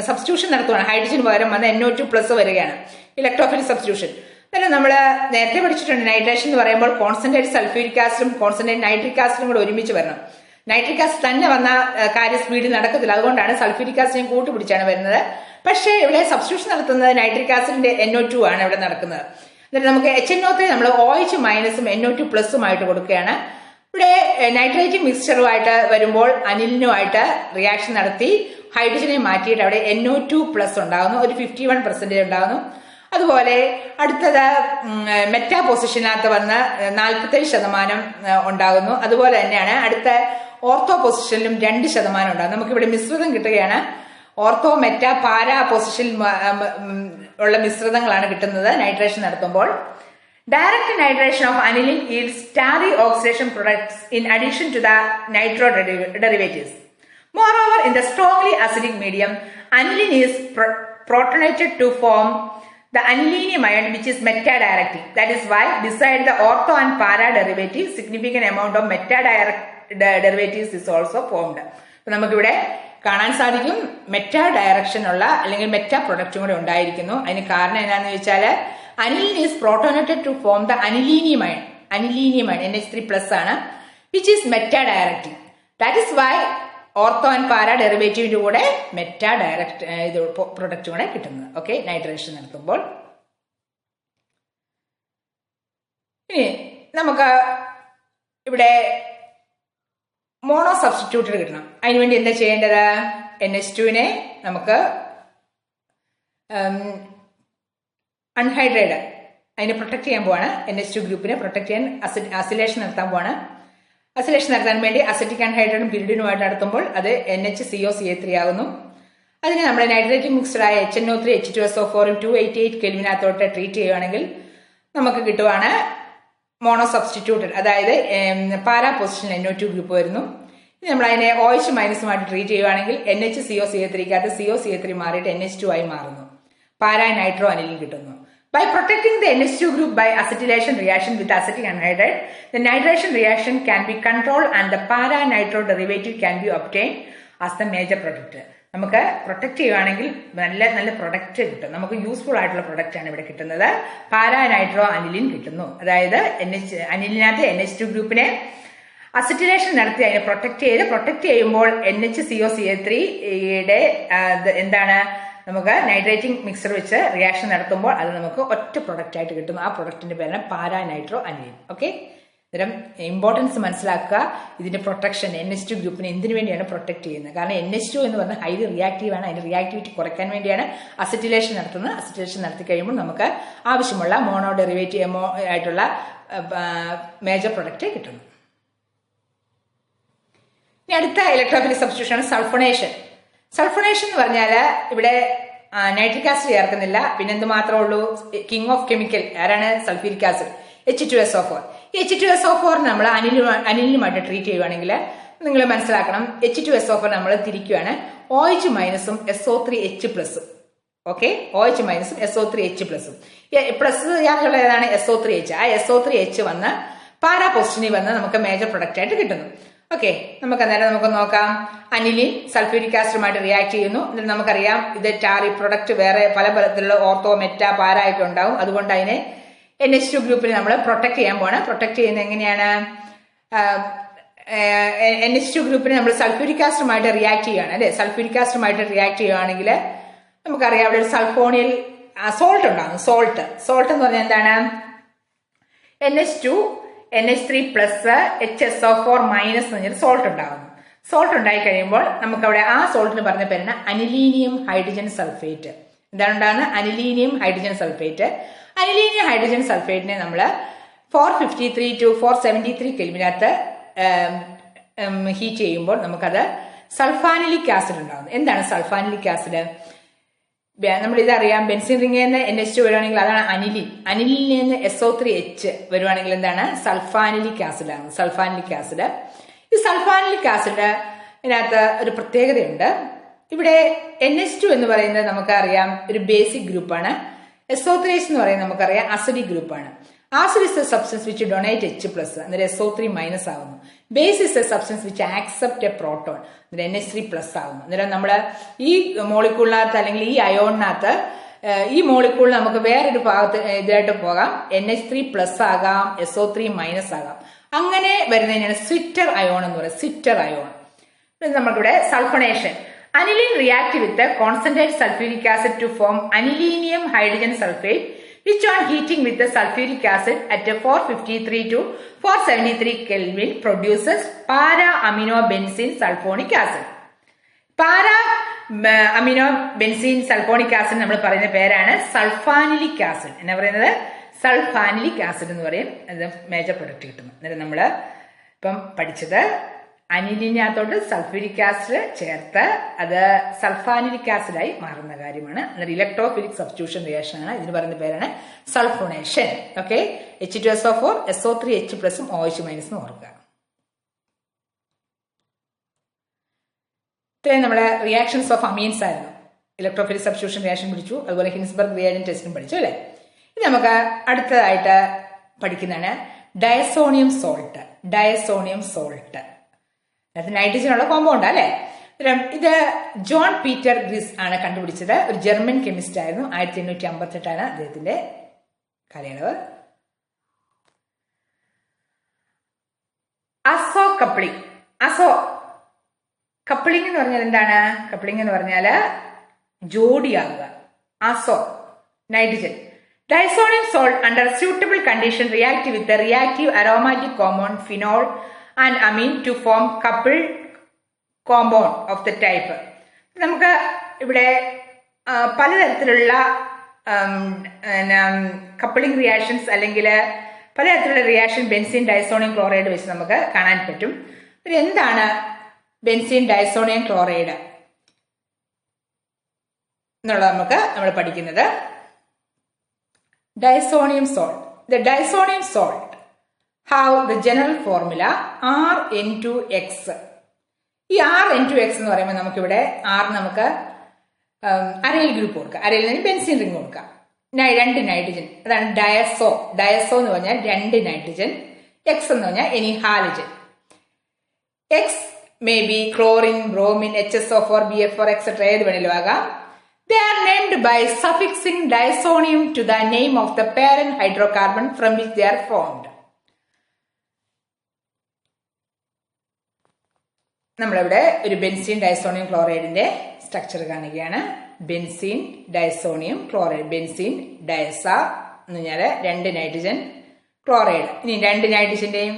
സബ്സ്റ്റിറ്റ്യൂഷൻ നടത്തുകയാണ്. ഹൈഡ്രജന് പകരം വന്ന് NO2+ വരികയാണ് ഇലക്ട്രോഫിലിക് സബ്സ്റ്റിറ്റ്യൂഷൻ. അന്നേരം നമ്മൾ നേരത്തെ പഠിച്ചിട്ടുണ്ട് നൈട്രേഷൻ എന്ന് പറയുമ്പോൾ കോൺസെൻട്രേറ്റ് സൾഫ്യൂരിക് ആസിഡും കോൺസെൻട്രേറ്റ് നൈട്രിക് ആസിഡും കൂടെ ഒരുമിച്ച് വരണം. നൈട്രിക് ആസിഡ് തന്നെ വന്ന കാര്യം സ്പീഡിൽ നടക്കത്തില്ല. അതുകൊണ്ടാണ് സൾഫ്യൂരിക് ആസിഡിനെ കൂട്ടുപിടിച്ചാണ് വരുന്നത്. പക്ഷേ ഇവിടെ സബ്സ്റ്റിറ്റ്യൂഷൻ നടത്തുന്നത് നൈട്രിക് ആസിഡിന്റെ NO2 ആണ് ഇവിടെ നടക്കുന്നത്. എന്നിട്ട് നമുക്ക് HNO3 നമ്മൾ OH- NO2+ ആയിട്ട് കൊടുക്കുകയാണ്. ഇവിടെ നൈട്രേറ്റ് മിക്സ്ചറുമായിട്ട് വരുമ്പോൾ അനിലിനുമായിട്ട് റിയാക്ഷൻ നടത്തി ഹൈഡ്രജനെ മാറ്റിയിട്ട് അവിടെ NO2+ ഉണ്ടാകുന്നു. ഒരു 51% ഉണ്ടാകുന്നു. അതുപോലെ അടുത്തത് മെറ്റാ പൊസിഷനകത്ത് വന്ന് 47% ഉണ്ടാകുന്നു. അതുപോലെ തന്നെയാണ് അടുത്ത ഓർത്തോ പൊസിഷനിലും 2% ഉണ്ടാകും. നമുക്കിവിടെ മിശ്രിതം കിട്ടുകയാണ്. ഓർത്തോ മെറ്റാ പാരാ പൊസിഷനിൽ ഉള്ള മിശ്രിതങ്ങളാണ് കിട്ടുന്നത് നൈട്രേഷൻ നടത്തുമ്പോൾ. Direct nitration of anilin yields tarry oxidation products in addition to the nitro derivatives. Moreover, in the strongly acidic medium, anilin is protonated to form the anilinium ion, which is meta-directing. That is why, beside the ortho and para derivatives, significant amount of meta-derivatives is also formed. നമുക്കിവിടെ കാണാൻ സാധിക്കും മെറ്റാ ഡയറക്ഷൻ ഉള്ള അല്ലെങ്കിൽ മെറ്റാ പ്രൊഡക്റ്റും കൂടെ ഉണ്ടായിരിക്കുന്നു. അതിന് കാരണം എന്താണെന്ന് വെച്ചാൽ anilin is protonated to form the anilinium ion. Anilinium ion NH3+ ആണ്, which is meta directing. That is why ortho and para ഡെറിവേറ്റീവിന്റെ കൂടെ മെറ്റാ ഡയറക്ട് ഇത് പ്രൊഡക്റ്റ് കൂടെ കിട്ടുന്നത്. ഓക്കെ, നൈട്രേഷൻ നടത്തുമ്പോൾ. ഇനി നമുക്ക് ഇവിടെ മോണോ സബ്സ്റ്റിറ്റ്യൂട്ടഡ് കിട്ടണം. അതിനുവേണ്ടി എന്താ ചെയ്യേണ്ടത്? NH2നെ നമുക്ക് അൺഹൈഡ്രേറ്റ് അതിനെ പ്രൊട്ടക്ട് ചെയ്യാൻ പോവാണ്. NH2 ഗ്രൂപ്പിനെ പ്രൊട്ടക്ട് ചെയ്യാൻ അസിലേഷൻ നടത്താൻ പോവാണ്. അസിലേഷൻ നടത്താൻ വേണ്ടി അസറ്റിക് അൺഹൈഡ്രേറ്റും പിരിഡിനുമായിട്ട് നടത്തുമ്പോൾ അത് NHCO3 ആകുന്നു. അതിനെ നമ്മുടെ നൈട്രേറ്റ് മിക്സ്ഡായ HNO3 H2SO4 288 കെൽവിനകത്തോട്ട് ട്രീറ്റ് ചെയ്യുകയാണെങ്കിൽ നമുക്ക് കിട്ടുവാണ് മോണോ സബ്സ്റ്റിറ്റ്യൂട്ടഡ്, അതായത് പാരാ പൊസിഷൻ NO2 ഗ്രൂപ്പ് വരുന്നു. ഇനി നമ്മൾ അതിനെ OH- ട്രീറ്റ് ചെയ്യുകയാണെങ്കിൽ NHCO3 CO3 മാറിയിട്ട് NH2 ആയി മാറുന്നു. പാരാ നൈട്രോ അനിലിൻ കിട്ടുന്നു. By protecting the NH2 group by acetylation reaction with acetic anhydride, the nitration reaction can be controlled and the para-nitro derivative can be obtained as the major product. നമുക്ക് പ്രൊട്ടക്ട് ചെയ്യുവാണെങ്കിൽ നല്ല നല്ല പ്രൊഡക്റ്റ് കിട്ടും. നമുക്ക് യൂസ്ഫുൾ ആയിട്ടുള്ള പ്രൊഡക്റ്റ് ആണ് ഇവിടെ കിട്ടുന്നത്. പാരാ നൈട്രോ അനിലിൻ കിട്ടുന്നു. അതായത് അനിലിനകത്ത് NH2 ഗ്രൂപ്പിനെ അസിറ്റിലേഷൻ നടത്തി അതിനെ പ്രൊട്ടക്ട് ചെയ്യുമ്പോൾ NHCOCH3യുടെ എന്താണ് നമുക്ക് നൈട്രേറ്റിംഗ് മിക്സർ വെച്ച് റിയാക്ഷൻ നടത്തുമ്പോൾ അത് നമുക്ക് ഒറ്റ പ്രൊഡക്റ്റ് ആയിട്ട് കിട്ടും. ആ പ്രൊഡക്റ്റിന്റെ പേരാണ് പാരാ നൈട്രോ അനിലിൻ. ഓക്കെ, ഇത്തരം ഇമ്പോർട്ടൻസ് മനസ്സിലാക്കുക. ഇതിന്റെ പ്രൊട്ടക്ഷൻ NH2 ഗ്രൂപ്പിനെ എന്തിനു വേണ്ടിയാണ് പ്രൊട്ടക്ട് ചെയ്യുന്നത്? കാരണം NH2 എന്ന് പറഞ്ഞാൽ ഹൈലി റിയാക്റ്റീവ് ആണ്. അതിന്റെ റിയാക്ടിവിറ്റി കുറയ്ക്കാൻ വേണ്ടിയാണ് അസിറ്റിലേഷൻ നടത്തുന്നത്. അസിറ്റിലേഷൻ നടത്തി കഴിയുമ്പോൾ നമുക്ക് ആവശ്യമുള്ള മോണോ ഡെറിവേറ്റീവ് ആയിട്ടുള്ള മേജർ പ്രൊഡക്റ്റ് കിട്ടുന്നു. ഇനി അടുത്ത ഇലക്ട്രോഫിലിക് സബ്സ്റ്റിറ്റ്യൂഷൻ ആണ് സൾഫോണേഷൻ. സൾഫോണേഷൻ എന്ന് പറഞ്ഞാൽ ഇവിടെ നൈട്രിക് ആസിഡ് ചേർക്കുന്നില്ല. പിന്നെ എന്ത് മാത്രമേ ഉള്ളൂ? കിങ് ഓഫ് കെമിക്കൽ ആരാണ്? Sulphuric acid, H2SO4. ഈ H2SO4 നമ്മൾ അനിലിനുമായിട്ട് ട്രീറ്റ് ചെയ്യുവാണെങ്കിൽ നിങ്ങൾ മനസ്സിലാക്കണം, H2SO4 നമ്മൾ തിരിക്കുകയാണ് OH മൈനസും SO3H+. ഓക്കെ, OH മൈനസും SO3H+. പ്ലസ് ചേർത്തുള്ള ഏതാണ്? SO3H. ആ SO3H വന്ന് പാരാ പൊസിഷനിൽ വന്ന് നമുക്ക് മേജർ പ്രൊഡക്റ്റ് ആയിട്ട് കിട്ടുന്നു. ഓക്കെ, നമുക്ക് അന്നേരം നമുക്ക് നോക്കാം. അനിലിൻ സൾഫ്യൂരിക് ആസിഡുമായിട്ട് റിയാക്ട് ചെയ്യുന്നു. എന്നിട്ട് നമുക്കറിയാം ഇത് ടാറി പ്രൊഡക്റ്റ് വേറെ പല തരത്തിലുള്ള ഓർത്തോ മെറ്റ പാരാ ആയിട്ട് ഉണ്ടാവും. അതുകൊണ്ട് അതിനെ NH2 ഗ്രൂപ്പിൽ നമ്മൾ പ്രൊട്ടക്ട് ചെയ്യാൻ പോകണം. പ്രൊട്ടക്ട് ചെയ്യുന്നത് എങ്ങനെയാണ്? NH2 ഗ്രൂപ്പിനെ നമ്മൾ സൾഫ്യൂരിക് ആസിഡുമായിട്ട് റിയാക്ട് ചെയ്യുകയാണ് അല്ലെ. സൾഫ്യൂരിക് ആസിഡുമായിട്ട് റിയാക്ട് ചെയ്യുകയാണെങ്കിൽ നമുക്കറിയാം അവിടെ ഒരു സൾഫോണിയൽ സോൾട്ട് ഉണ്ടാകും. സോൾട്ട് എന്ന് പറഞ്ഞാൽ എന്താണ്? NH2 NH3 plus HSO4 minus എന്ന് പറഞ്ഞാൽ സോൾട്ട് ഉണ്ടാകുന്നു. സോൾട്ട് ഉണ്ടായി കഴിയുമ്പോൾ നമുക്കവിടെ ആ സോൾട്ടിന് പറഞ്ഞ പേരാണ് അനിലീനിയം ഹൈഡ്രജൻ സൾഫേറ്റ്. എന്താണ് ഉണ്ടാകുന്നത്? അനിലീനിയം ഹൈഡ്രജൻ സൾഫേറ്റ്. അനിലീനിയം ഹൈഡ്രജൻ സൾഫേറ്റിനെ നമ്മൾ 453 to 473 കെൽവിനകത്ത് ഹീറ്റ് ചെയ്യുമ്പോൾ നമുക്കത് സൾഫാനിലിക് ആസിഡ് ഉണ്ടാകുന്നു. എന്താണ് സൾഫാനിലിക് ആസിഡ്? നമ്മൾ ഇതറിയാം, ബെൻസിൻ റിംഗിൽ നിന്ന് NH2 വരുവാണെങ്കിൽ അതാണ് അനിലിൻ. അനിലിനിൽ നിന്ന് SO3H വരുവാണെങ്കിൽ എന്താണ്? സൾഫാനിലിക് ആസിഡ് ആണ്. Sulphanilic acid. ഈ സൾഫാനിലിക് ആസിഡിനകത്ത് ഒരു പ്രത്യേകതയുണ്ട്. ഇവിടെ NH2 എന്ന് പറയുന്നത് നമുക്കറിയാം ഒരു ബേസിക് ഗ്രൂപ്പാണ്. SO3H എന്ന് പറയുന്നത് നമുക്കറിയാം അസിഡിക് ഗ്രൂപ്പാണ്. Acid is A substance which donate H+, എന്നിട്ട് SO3 മൈനസ് ആകുന്നു. Base is A substance which accept A proton, എന്നിട്ട് NH3+ ആകുന്നു. അന്നേരം നമ്മൾ ഈ മോളിക്കൂളിനകത്ത് അല്ലെങ്കിൽ ഈ അയോണിനകത്ത് ഈ മോളിക്കൂൾ നമുക്ക് വേറൊരു ഭാഗത്ത് ഇതായിട്ട് പോകാം. NH3+ ആകാം, SO3 മൈനസ് ആകാം. അങ്ങനെ വരുന്നതിനാണ് സ്വിറ്റർ അയോൺ എന്ന് പറയുന്നത്. സ്വിറ്റർ അയോൺ. നമുക്കിവിടെ sulphonation. Anilin react with the concentrated sulfuric acid to form anilinium hydrogen sulfate, which on heating with the sulfuric acid at a 453 to 473 Kelvin produces para-aminobenzene sulfonic acid. Para-aminobenzene sulfonic acid നമ്മൾ പറയുന്ന പേരാണ് സൾഫാനിലിക് ആസിഡ്. എന്നാ പറയുന്നത്? സൾഫാനിലിക് ആസിഡ് എന്ന് പറയും. അത് മേജർ പ്രൊഡക്റ്റ് കിട്ടുന്നു. അന്നേരം നമ്മൾ ഇപ്പം പഠിച്ചത് അനിലിനകത്തോട്ട് സൾഫ്യൂരിക് ആസിഡ് ചേർത്ത് അത് സൾഫാനിലിക് ആസിഡായി മാറുന്ന കാര്യമാണ്. അന്നേരം ഇലക്ട്രോഫിലിക് സബ്സ്റ്റിറ്റ്യൂഷൻ റിയാക്ഷൻ ആണ്. ഇതിന് പറയുന്ന പേരാണ് സൾഫോണേഷൻ. ഓക്കെ, H2SO4 SO3H+ഉം OH മൈനസും ഓർക്കുക. ഇത്രയും നമ്മുടെ റിയാക്ഷൻസ് ഓഫ് അമീൻസ് ആയിരുന്നു. ഇലക്ട്രോഫിലിക് സബ്സ്റ്റിറ്റ്യൂഷൻ റിയാക്ഷൻ പഠിച്ചു, അതുപോലെ ഹിൻസ്ബർഗ് റിയാജന്റ് ടെസ്റ്റും പഠിച്ചു അല്ലെ. ഇത് നമുക്ക് അടുത്തതായിട്ട് പഠിക്കുന്നതാണ് ഡയസോണിയം സോൾട്ട്. ഡയസോണിയം സോൾട്ട് അത് നൈട്രജൻ ഉള്ള കോമ്പൗണ്ട് അല്ലെ. ഇത് ജോൺ പീറ്റർ ഗ്രിസ് ആണ് കണ്ടുപിടിച്ചത്. ഒരു ജർമ്മൻ കെമിസ്റ്റ് ആയിരുന്നു. 1858 അദ്ദേഹത്തിന്റെ കാലയളവ്. അസോ കപ്ലിംഗ്. അസോ കപ്ലിംഗ് എന്ന് പറഞ്ഞാൽ എന്താണ്? കപ്ലിംഗ് എന്ന് പറഞ്ഞാൽ ജോഡിയാകുക. അസോ nitrogen. Diazonium salt under suitable condition react with the reactive aromatic compound phenol and amine to form coupled compound of the type. നമുക്ക് ഇവിടെ പലതരത്തിലുള്ള കപ്പിളിംഗ് റിയാക്ഷൻസ് അല്ലെങ്കിൽ പലതരത്തിലുള്ള റിയാക്ഷൻ ബെൻസീൻ ഡൈസോണിയം ക്ലോറൈഡ് വെച്ച് നമുക്ക് കാണാൻ പറ്റും. എന്താണ് ബെൻസീൻ ഡൈസോണിയം ക്ലോറൈഡ് എന്നുള്ളത് നമ്മൾ പഠിക്കുന്നത്. Diazonium salt. The diazonium salt have the general formula RN2X. ഈ RN2X എന്ന് പറയുമ്പോൾ നമുക്കിവിടെ R നമുക്ക് അരയിൽ ഗ്രൂപ്പ് കൊടുക്കാം. അരയിൽ നിന്ന് ബെൻസീൻ റിംഗ് കൊടുക്കാം. 2 നൈട്രജൻ, അതാണ് ഡയസോ. ഡയസോ എന്ന് പറഞ്ഞാൽ 2 നൈട്രജൻ. X എന്ന് പറഞ്ഞാൽ any halogen. X maybe chlorine, bromine, HSO4, BF4, etc. ഏത് വേണേലും ആകാം. They are named by suffixing diazonium to the name of the parent hydrocarbon from which they are formed. നമ്മളിവിടെ ഒരു ബെൻസീൻ ഡൈസോണിയം ക്ലോറൈഡിന്റെ സ്ട്രക്ചർ കാണുകയാണ്. ബെൻസീൻ ഡൈസോണിയം ക്ലോറൈഡ്, ബെൻസീൻ ഡയസ എന്ന് പറഞ്ഞാൽ 2 നൈട്രജൻ ക്ലോറൈഡ്. ഇനി 2 നൈട്രജന്റെയും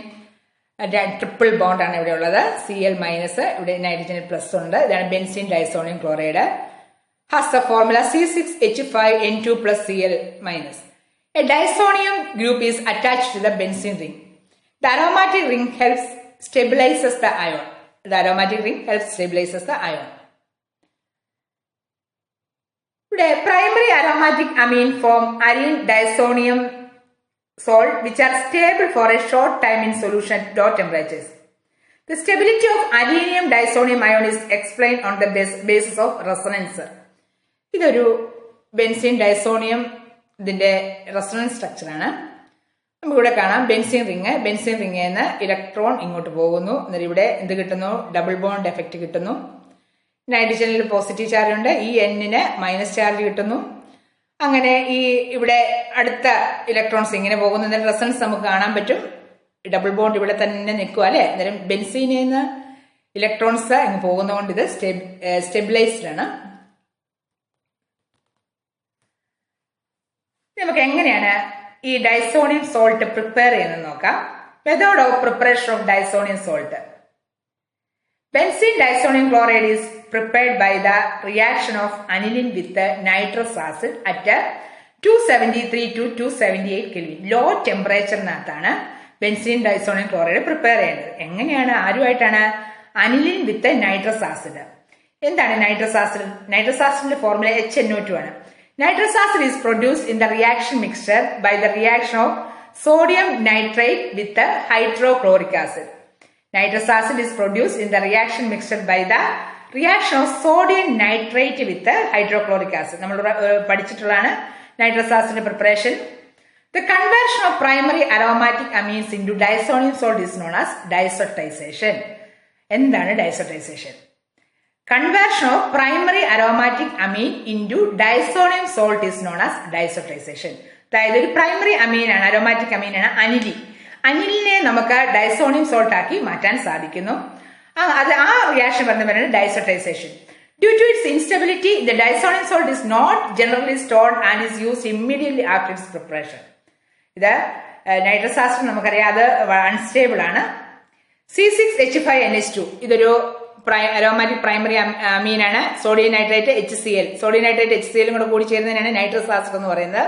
ട്രിപ്പിൾ ബോണ്ട് ആണ് ഇവിടെ ഉള്ളത്. Cl മൈനസ്, ഇവിടെ നൈട്രജൻ പ്ലസ് ഉണ്ട്. ഇതാണ് benzene diazonium chloride. Has the formula C6H5N2 plus Cl minus. A diazonium group is attached to the benzene ring. The aromatic ring helps stabilizes the ion. The aromatic ring helps stabilizes the ion. Today, primary aromatic amine form arene diazonium salt which are stable for a short time in solution at low temperatures. The stability of areninium diazonium ion is explained on the basis of resonance. ഇതൊരു ബെൻസീൻ ഡൈസോണിയം ഇതിന്റെ റെസൊണൻസ് സ്ട്രക്ചറാണ്. നമുക്കിവിടെ കാണാം ബെൻസീൻ റിങ്. ബെൻസീൻ റിങ്ങിൽ നിന്ന് ഇലക്ട്രോൺ ഇങ്ങോട്ട് പോകുന്നു. എന്നിട്ട് ഇവിടെ എന്ത് കിട്ടുന്നു? ഡബിൾ ബോണ്ട് എഫക്റ്റ് കിട്ടുന്നു. നൈട്രജനിൽ പോസിറ്റീവ് ചാർജ് ഉണ്ട്, ഈ എന്നിന് മൈനസ് ചാർജ് കിട്ടുന്നു. അങ്ങനെ ഈ ഇവിടെ അടുത്ത ഇലക്ട്രോൺസ് ഇങ്ങനെ പോകുന്നു. എന്നിട്ട് റെസൊണൻസ് നമുക്ക് കാണാൻ പറ്റും. ഡബിൾ ബോണ്ട് ഇവിടെ തന്നെ നിൽക്കുക അല്ലെ. അന്നേരം ബെൻസീനിൽ നിന്ന് ഇലക്ട്രോൺസ് ഇങ്ങ് പോകുന്നതുകൊണ്ട് ഇത് സ്റ്റെബിലൈസ്ഡ് ആണ്. നമുക്ക് എങ്ങനെയാണ് ഈ ഡൈസോണിയം സോൾട്ട് പ്രിപ്പയർ ചെയ്യുന്നത് നോക്കാം. Method of preparation of diazonium salt. Benzene diazonium chloride is prepared by the reaction of aniline with nitrous acid at 273 to 278 kelvin. Low ടെമ്പറേച്ചറിനകത്താണ് ബെൻസീൻ ഡൈസോണിയം ക്ലോറൈഡ് പ്രിപ്പയർ ചെയ്യേണ്ടത്. എങ്ങനെയാണ്? ആരുമായിട്ടാണ്? Aniline with nitrous acid. എന്താണ് നൈട്രസ് ആസിഡ്? നൈട്രസ് ആസിഡിന്റെ ഫോർമുല HNO2 ആണ്. Nitrous acid is produced in the reaction mixture by the reaction of sodium nitrate with the hydrochloric acid. Nitrous acid is produced in the reaction mixture by the reaction of sodium nitrate with the hydrochloric acid. നമ്മൾ പഠിച്ചിട്ടുള്ളതാണ് nitrous acid preparation. The conversion of primary aromatic amines into diazonium salt is known as diazotization. എന്താണ് diazotization? Conversion of primary aromatic amine into diazonium salt is known as diazotization. അതായത് ഒരു പ്രൈമറി അമീനാണ്, അരോമാറ്റിക് അമീനാണ് അനിലിൻ. അനിലിനെ നമുക്ക് ഡൈസോണിയം സോൾട്ട് ആക്കി മാറ്റാൻ സാധിക്കുന്നു. അത് ആ റിയാക്ഷൻ പറയുന്നത് ഡൈസോട്ടൈസേഷൻ. Due to its instability, the diazonium salt is not generally stored and is used immediately after its preparation. ഇത് നൈട്രസ് ആസിഡ് നമുക്കറിയാം, അത് അൺസ്റ്റേബിൾ ആണ്. C6H5NH2 ഇതൊരു അരോമാറ്റിക് പ്രൈമറി അമീനാണ്. Sodium nitrate HCl, sodium nitrate HCl കൂടി ചേരുന്നതിനാണ് നൈട്രസ് ആസിഡ് എന്ന് പറയുന്നത്.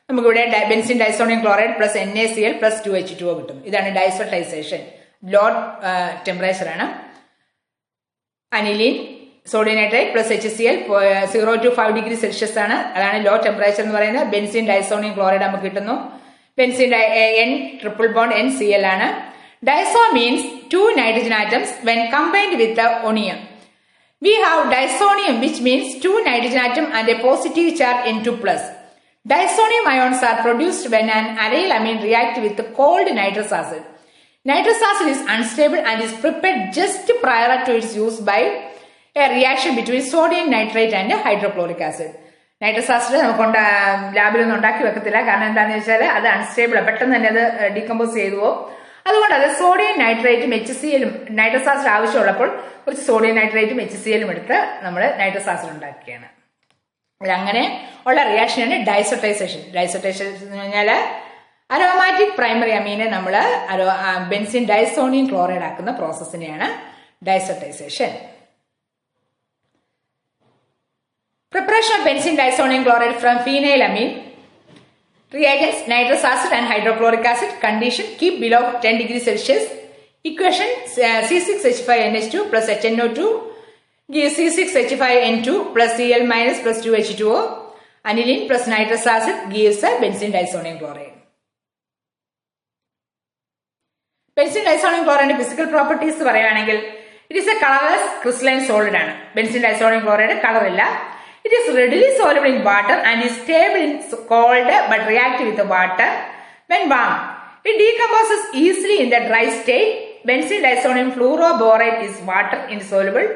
നമുക്കിവിടെ benzene diazonium chloride plus NaCl plus 2H2O കിട്ടും. ഇതാണ് ഡൈസോട്ടൈസേഷൻ. ലോ ടെമ്പറേച്ചർ ആണ്. Aniline, sodium nitrate plus HCl 0 to 5 degree Celsius ആണ്. അതാണ് ലോ ടെമ്പറേച്ചർ എന്ന് പറയുന്നത്. ബെൻസിൻ ഡൈസോണിയം ക്ലോറൈഡ് നമുക്ക് കിട്ടുന്നു. Benzene N triple bond NCl ആണ്. Diazo means 2 nitrogen atoms when combined with the onium. We have diazonium which means 2 nitrogen atom and a positive charge N2+. Diazonium ions are produced when an aryl amine reacts with cold nitrous acid. Nitrous acid is unstable and is prepared just prior to its use by a reaction between sodium nitrate and hydrochloric acid. Nitrous acid നമുക്ക് ലാബിലൊന്നും ഉണ്ടാക്കി വെക്കത്തില്ല. കാരണം എന്താണെന്ന് വെച്ചാൽ അത് അൺസ്റ്റേബിൾ, പെട്ടെന്ന് തന്നെ അത് ഡീകമ്പോസ് ചെയ്തു പോകും. അതുകൊണ്ട് അത് സോഡിയം നൈട്രേറ്റും HClഉം നൈട്രസ് ആസിഡ് ആവശ്യമുള്ളപ്പോൾ കുറച്ച് സോഡിയം നൈട്രേറ്റും HClഉം എടുത്ത് നമ്മൾ നൈട്രസ് ആസിഡ് ഉണ്ടാക്കുകയാണ്. അങ്ങനെ ഉള്ള റിയാക്ഷനാണ് ഡൈസോട്ടൈസേഷൻ. ഡൈസോട്ടൈസേഷൻ എന്ന് പറഞ്ഞാൽ അരോമാറ്റിക് പ്രൈമറി അമീനെ നമ്മൾ ബെൻസിൻ ഡൈസോണിയം ക്ലോറൈഡ് ആക്കുന്ന പ്രോസസ്സിനെയാണ് ഡൈസോട്ടൈസേഷൻ. Preparation of benzene disonium chloride from phenylamine. Reagents nitrous acid and hydrochloric acid. Condition keep below 10 degrees Celsius. Equation C6H5NH2 plus HNO2 gives C6H5N2 plus Cl minus plus 2H2O. Aniline plus nitrous acid gives a benzene disonium chloride. Benzene disonium chloride physical properties പറയുകയാണെങ്കിൽ it is a colorless crystalline solid ആണ്. Benzene disonium chloride color ഇല്ല. It is readily soluble in water and is stable in cold but reactive with the water when warm. It decomposes easily in the dry state benzene disonium fluoroborate is water insoluble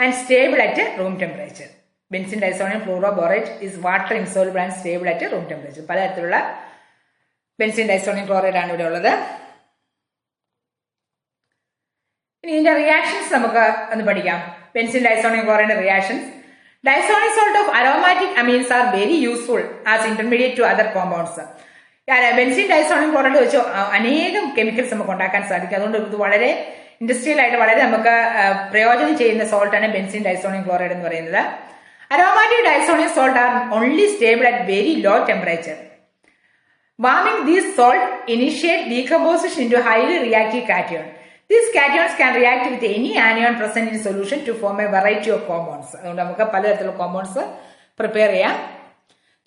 and stable at room temperature. Benzene disonium fluoroborate is water insoluble and stable at room temperature. പലതരത്തിലുള്ള ബെൻസീൻ ഡൈസോണിയം ക്ലോറൈഡ് ആണ് ഇവിടെ ഉള്ളത്. ഇനി ഇതിന്റെ റിയാക്ഷൻസ് നമുക്ക് ഒന്ന് പഠിക്കാം. Benzene diazonium chloride reactions. Disonium salt of aromatic amines are very useful as intermediate to other compounds. Benzene diazonium chloride വെച്ച് അനേകം കെമിക്കൽസ് നമുക്ക് ഉണ്ടാക്കാൻ സാധിക്കും. അതുകൊണ്ട് ഇത് വളരെ ഇൻഡസ്ട്രിയൽ ആയിട്ട് വളരെ നമുക്ക് പ്രയോജനം ചെയ്യുന്ന സോൾട്ടാണ് ബെൻസീൻ ഡൈസോണിയം ക്ലോറൈഡ് എന്ന് പറയുന്നത്. Aromatic disonium salt are only stable at very low temperature. Warming these salt initiate decomposition into highly reactive cation. These cations can react with any anion present in solution to form a variety of compounds. അതുകൊണ്ട് നമുക്ക് പലതരത്തിലുള്ള കോമ്പൗണ്ട്സ് പ്രിപ്പയർ ചെയ്യാം.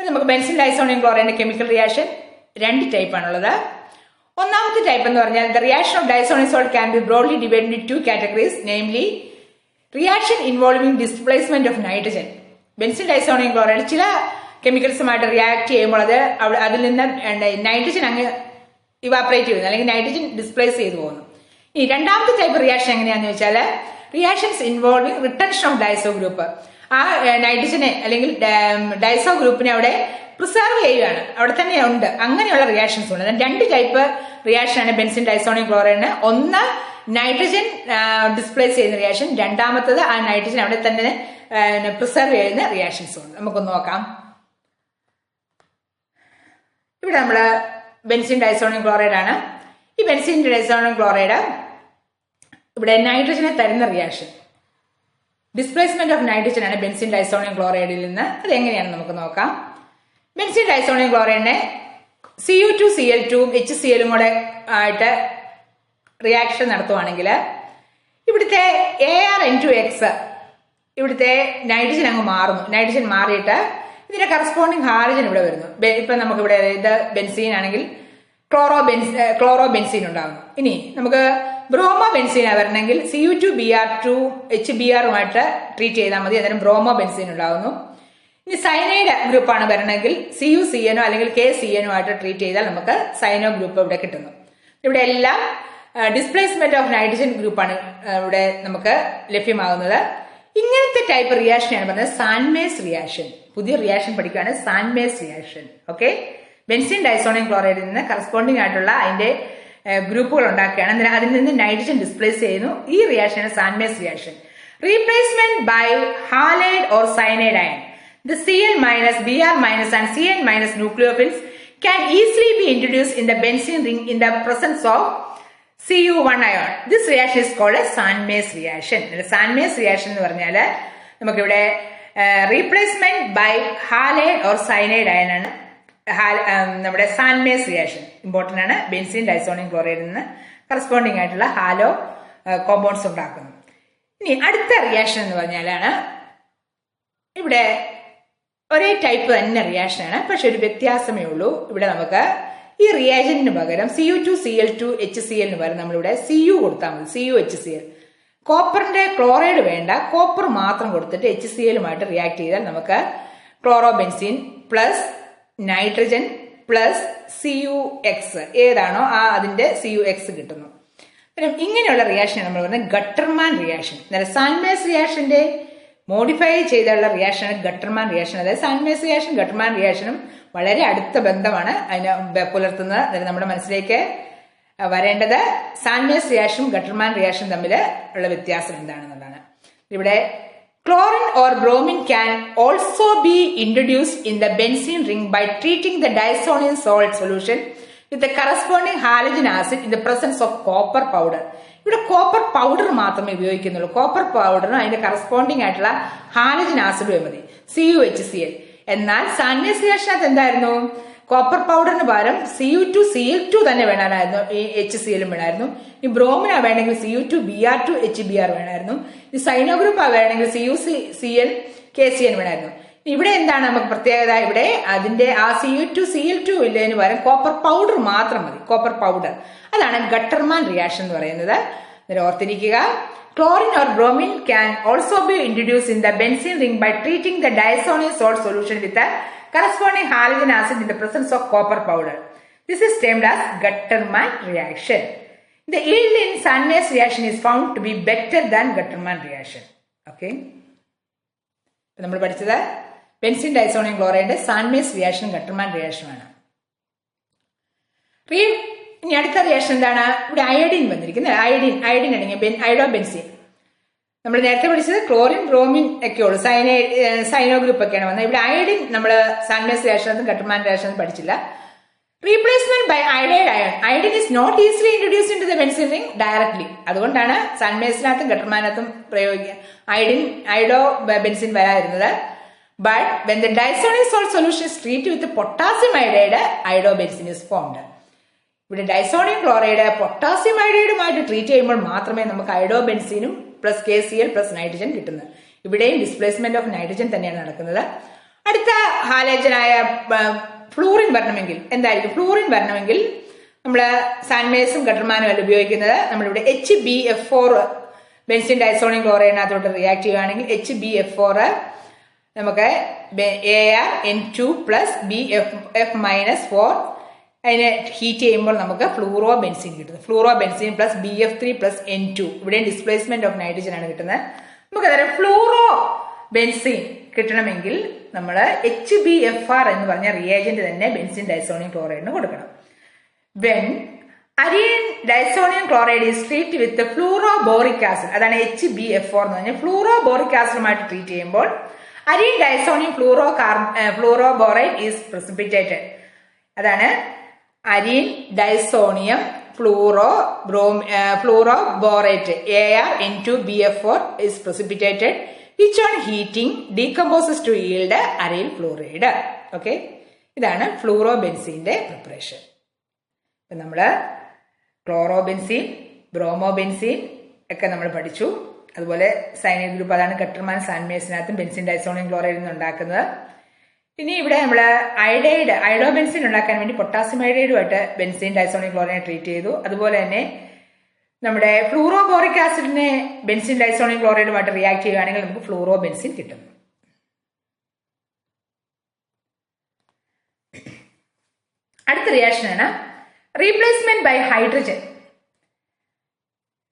നമുക്ക് ബെൻസീൻ ഡൈസോണിയം ക്ലോറൈഡിന്റെ കെമിക്കൽ റിയാക്ഷൻ രണ്ട് ടൈപ്പ് ആണുള്ളത്. ഒന്നാമത്തെ ടൈപ്പ് എന്ന് പറഞ്ഞാൽ the reaction of disonium salt can be broadly divided into two categories, namely reaction involving displacement of nitrogen. Benzene diazonium chloride ചില കെമിക്കൽസുമായിട്ട് റിയാക്ട് ചെയ്യുമ്പോൾ അതിൽ നിന്ന് നൈട്രജൻ അങ്ങ് ഇവാപ്പറേറ്റ് ചെയ്യുന്നു, അല്ലെങ്കിൽ നൈട്രജൻ ഡിസ്പ്ലേസ് ചെയ്തു പോകുന്നു. ഈ രണ്ടാമത്തെ ടൈപ്പ് റിയാക്ഷൻ എങ്ങനെയാന്ന് വെച്ചാൽ reactions involving retention of diazo group. ആ നൈട്രജനെ അല്ലെങ്കിൽ ഡൈസോ ഗ്രൂപ്പിനെ അവിടെ പ്രിസർവ് ചെയ്യുകയാണ്, അവിടെ തന്നെ ഉണ്ട്. അങ്ങനെയുള്ള റിയാക്ഷൻസ് ഉണ്ട്. രണ്ട് ടൈപ്പ് റിയാക്ഷനാണ് ബെൻസീൻ ഡൈസോണിയം ക്ലോറൈഡിന്. ഒന്ന് നൈട്രജൻ ഡിസ്പ്ലേസ് ചെയ്യുന്ന റിയാക്ഷൻ, രണ്ടാമത്തത് ആ നൈട്രജൻ അവിടെ തന്നെ പ്രിസർവ് ചെയ്യുന്ന റിയാക്ഷൻസ് ഉണ്ട്. നമുക്കൊന്ന് നോക്കാം. ഇവിടെ നമ്മൾ ബെൻസീൻ ഡൈസോണിയം ക്ലോറൈഡ് ആണ്. ഈ ബെൻസീൻ ഡൈസോണിയം ക്ലോറൈഡ് ഇവിടെ നൈട്രജനെ തരുന്ന റിയാക്ഷൻ, ഡിസ്പ്ലേസ്മെന്റ് ഓഫ് നൈട്രജൻ ആണ് ബെൻസീൻ ഡൈസോണിയം ക്ലോറൈഡിൽ നിന്ന്. അത് എങ്ങനെയാണെന്ന് നമുക്ക് നോക്കാം. ബെൻസീൻ ഡൈസോണിയം ക്ലോറൈഡിനെ Cu2Cl2 HCl കൂടെ ആയിട്ട് റിയാക്ഷൻ നടത്തുവാണെങ്കിൽ ഇവിടുത്തെ ArN2X ഇവിടുത്തെ നൈട്രജൻ അങ്ങ് മാറുന്നു. നൈട്രജൻ മാറിയിട്ട് ഇതിന്റെ കറസ്പോണ്ടിങ് ഹാലജൻ ഇവിടെ വരുന്നു. ഇപ്പൊ നമുക്ക് ഇവിടെ ഇത് ബെൻസീൻ ആണെങ്കിൽ ക്ലോറോ ബെൻസീൻ ഉണ്ടാകുന്നു. ഇനി നമുക്ക് ബ്രോമോ ബെൻസീൻ വരണമെങ്കിൽ Cu2Br2 HBr ട്രീറ്റ് ചെയ്താൽ മതി, അന്നേരം ബ്രോമോ ബെൻസീൻ ഉണ്ടാകുന്നു. ഇനി സൈനൈഡ് ഗ്രൂപ്പാണ് വരണമെങ്കിൽ CuCnO അല്ലെങ്കിൽ KCnO ആയിട്ട് ട്രീറ്റ് ചെയ്താൽ നമുക്ക് സൈനോ ഗ്രൂപ്പ് ഇവിടെ കിട്ടുന്നു. ഇവിടെ എല്ലാം ഡിസ്പ്ലേസ്മെന്റ് ഓഫ് നൈട്രജൻ ഗ്രൂപ്പാണ് ഇവിടെ നമുക്ക് ലഭ്യമാകുന്നത്. ഇങ്ങനത്തെ ടൈപ്പ് റിയാക്ഷനാണ് പറഞ്ഞത് സാൻമേസ് റിയാക്ഷൻ. പുതിയ റിയാക്ഷൻ പഠിക്കുകയാണ്, സാൻമേസ് റിയാക്ഷൻ. ഓക്കെ, ബെൻസീൻ ഡൈസോണിയം ക്ലോറൈഡിൽ നിന്ന് കറസ്പോണ്ടിങ് ആയിട്ടുള്ള അതിന്റെ ഗ്രൂപ്പുകൾ ഉണ്ടാക്കുകയാണ്, അന്നേരം അതിൽ നിന്ന് നൈട്രജൻ ഡിസ്പ്ലേസ് ചെയ്യുന്നു. ഈ റിയാക്ഷനാണ് Sandmeyer's reaction. Replacement by halide or cyanide ion. The Cl minus, Br minus and Cn minus nucleophiles can easily be introduced in the benzene ring in the presence of Cu1 ion. This reaction is called a Sandmase reaction. Sandmase reaction എന്ന് പറഞ്ഞാൽ നമുക്കിവിടെ replacement by halide or cyanide ion ആണ് നമ്മുടെ സാൻമേസ് റിയാക്ഷൻ. ഇമ്പോർട്ടന്റ് ആണ്. ബെൻസീൻ ഡൈസോണിയം ക്ലോറൈഡിൽ നിന്ന് കറസ്പോണ്ടിങ് ആയിട്ടുള്ള ഹാലോ കോമ്പൗണ്ട്സ് ഉണ്ടാക്കുന്നു. ഇനി അടുത്ത റിയാക്ഷൻ എന്ന് പറഞ്ഞാലാണ് ഇവിടെ ഒരേ ടൈപ്പ് തന്നെ റിയാക്ഷനാണ്, പക്ഷെ ഒരു വ്യത്യാസമേ ഉള്ളൂ. ഇവിടെ നമുക്ക് ഈ റിയാജന്റിന് പകരം Cu2Cl2 HCl പകരം നമ്മളിവിടെ Cu കൊടുത്താൽ മതി. CuHCl. കോപ്പറിന്റെ ക്ലോറൈഡ് വേണ്ട, കോപ്പർ മാത്രം കൊടുത്തിട്ട് HClമായിട്ട് റിയാക്ട് ചെയ്താൽ നമുക്ക് chlorobenzene plus nitrogen plus CuX ഏതാണോ അതിന്റെ CuX കിട്ടുന്നു. ഇങ്ങനെയുള്ള റിയാക്ഷൻ നമ്മൾ പറയുന്നത് ഗട്ടർമാൻ റിയാക്ഷൻ. സാൻമേസ് റിയാക്ഷന്റെ മോഡിഫൈ ചെയ്തുള്ള റിയാക്ഷനാണ് ഗട്ടർമാൻ റിയാക്ഷൻ. അതായത് സാൻമേസ് റിയാക്ഷൻ ഗട്ടർമാൻ റിയാക്ഷനും വളരെ അടുത്ത ബന്ധമാണ് അതിനെ പുലർത്തുന്നത്. അതായത് നമ്മുടെ മനസ്സിലേക്ക് വരേണ്ടത് സാൻമേസ് റിയാക്ഷനും ഗട്ടർമാൻ റിയാക്ഷൻ തമ്മിൽ ഉള്ള വ്യത്യാസം എന്താണെന്നുള്ളതാണ്. ഇവിടെ chlorine or bromine can also be introduced in the benzene ring by treating the diazonium salt solution with the corresponding halogen acid in the presence of copper powder. ഇവിടെ കോപ്പർ പൗഡർ മാത്രമേ ഉപയോഗിക്കുന്നുള്ളൂ. കോപ്പർ പൗഡറിനും അതിന്റെ കറസ്പോണ്ടിങ് ആയിട്ടുള്ള ഹാലജൻ ആസിഡും മതി, CuHCl. എന്നാൽ സാൻമേസ് റിയാക്ഷനകത്ത് എന്തായിരുന്നു? കോപ്പർ പൗഡറിന് പകരം Cu2Cl2 തന്നെ വേണമായിരുന്നു, ഈ HCl വേണമായിരുന്നു. ഈ ബ്രോമിനാ വേണമെങ്കിൽ Cu2Br2 HBr വേണമായിരുന്നു. ഈ സൈനോ ഗ്രൂപ്പ് വേണമെങ്കിൽ CuCl KCn വേണമായിരുന്നു. ഇവിടെ എന്താണ് നമുക്ക് പ്രത്യേകത? ഇവിടെ അതിന്റെ ആ Cu2Cl2 ഇല്ലതിന് പകരം കോപ്പർ പൗഡർ മാത്രം മതി, കോപ്പർ പൗഡർ. അതാണ് ഗട്ടർമാൻ റിയാക്ഷൻ എന്ന് പറയുന്നത്. ഓർത്തിരിക്കുക, chlorine or bromine can also be introduce in the benzene ring by treating the diazonium salt solution with corresponding halogen acid in the presence of copper powder. This is termed as Gutterman reaction. The yield in Sandmeier's reaction is found to be better than Gattermann reaction. Okay. നമ്മൾ പഠിച്ചത് ബെൻസീൻ ഡൈസോണിയം ക്ലോറൈഡ് സാൻഡ്മേഴ്സ് റിയാക്ഷനും ഗട്ടർമാൻ റിയാക്ഷനുമാണ്. ഇനി അടുത്ത റിയാക്ഷൻ എന്താണ്? ഇവിടെ അയഡിൻ വന്നിരിക്കുന്നത്. അയഡിൻ അടങ്ങിയ അയഡോ ബെൻസീൻ. നമ്മൾ നേരത്തെ പഠിച്ചത് ക്ലോറിൻ ബ്രോമിൻ ഒക്കെ ഉള്ളൂ, സൈനോ ഗ്രൂപ്പ് ഒക്കെയാണ് വന്നത്. ഇവിടെ അയഡിൻ നമ്മൾ സാൻഡ്മേഴ്സ് റിയാക്ഷനും ഗട്ടർമാൻ റിയാക്ഷനും പഠിച്ചില്ല. Replacement by iodide ion. Iodine is not easily introduced into the benzene ring directly. അതുകൊണ്ടാണ് സാൻഡ്മേഴ്സിനകത്തും ഗട്ടർമാനകത്തും പ്രയോഗിക്കുക അയഡോ ബെൻസിൻ വരാതിരുന്നത്. But when the disonium salt solution is treated with the potassium iodide, iodobenzene is formed. ഇവിടെ ഡൈസോണിയം ക്ലോറൈഡ് പൊട്ടാസ്യം അയോഡൈഡുമായിട്ട് ട്രീറ്റ് ചെയ്യുമ്പോൾ മാത്രമേ നമുക്ക് അയോഡോബെൻസീനും പ്ലസ് KCl പ്ലസ് നൈട്രജൻ കിട്ടുന്നത്. ഇവിടെയും ഡിസ്പ്ലേസ്മെന്റ് ഓഫ് നൈട്രജൻ തന്നെയാണ് നടക്കുന്നത്. അടുത്ത ഹാലോജനായ ഫ്ലൂറിൻ വരണമെങ്കിൽ എന്തായിരിക്കും? ഫ്ലൂറിൻ വരണമെങ്കിൽ നമ്മൾ സാൻഡ്മേഴ്സും ഗട്ടർമാനും അല്ല ഉപയോഗിക്കുന്നത്. നമ്മളിവിടെ HbF4 ബെൻസീൻ ഡൈസോണിയം ക്ലോറൈഡിനകത്തോട്ട് റിയാക്ട് ചെയ്യുകയാണെങ്കിൽ HbF4 നമുക്ക് ArN2 പ്ലസ് BF-4 അതിനെ ഹീറ്റ് ചെയ്യുമ്പോൾ നമുക്ക് ഫ്ലൂറോ ബെൻസീൻ കിട്ടുന്നത്. Fluoro benzene plus BF3 plus N2. ഇവിടെ ഡിസ്പ്ലേസ്മെന്റ് ഓഫ് നൈട്രജൻ ആണ് കിട്ടുന്നത്. നമുക്ക് അതായത് ഫ്ലൂറോ ബെൻസീൻ കിട്ടണമെങ്കിൽ നമ്മൾ HbFr എന്ന് പറഞ്ഞ റിയേജന്റ് തന്നെ ബെൻസീൻ ഡൈസോണിയം ക്ലോറൈഡിന് കൊടുക്കണം. When arene diazonium chloride is treat with fluoroboric acid, അതാണ് HbF4 എന്ന് പറഞ്ഞാൽ ഫ്ലൂറോബോറിക് ആസിഡുമായിട്ട് ട്രീറ്റ് ചെയ്യുമ്പോൾ arene diazonium fluoroboride is precipitated. അതാണ് arene diazonium fluoroborate ArN2BF4 is precipitated, which on heating decomposes to yield aryl fluoride. Okay, ഇതാണ് ഫ്ലൂറോബെൻസീന്റെ പ്രിപ്പറേഷൻ. ഇപ്പം നമ്മൾ ക്ലോറോബെൻസീൻ, ബ്രോമോബെൻസീൻ ഒക്കെ നമ്മൾ പഠിച്ചു. അതുപോലെ സൈനൈഡ് ഗ്രൂപ്പ്, അതാണ് ഗട്ടർമാൻ സാൻഡ്മേഴ്സിനകത്തും ബെൻസീൻ ഡൈസോണിയം ക്ലോറൈഡിൽ നിന്ന് ഉണ്ടാക്കുന്നത്. ഇനി ഇവിടെ നമ്മൾ അയോഡോബെൻസീൻ ഉണ്ടാക്കാൻ വേണ്ടി പൊട്ടാസ്യം അയോഡൈഡുമായിട്ട് ബെൻസീൻ ഡൈസോണിയം ക്ലോറൈഡിനെ ട്രീറ്റ് ചെയ്തു. അതുപോലെ തന്നെ നമ്മുടെ ഫ്ലൂറോബോറിക് ആസിഡിനെ ബെൻസീൻ ഡൈസോണിയം ക്ലോറൈഡുമായിട്ട് റിയാക്ട് ചെയ്യുകയാണെങ്കിൽ നമുക്ക് ഫ്ലൂറോബെൻസീൻ കിട്ടും. അടുത്ത റിയാക്ഷനാണ് replacement by hydrogen.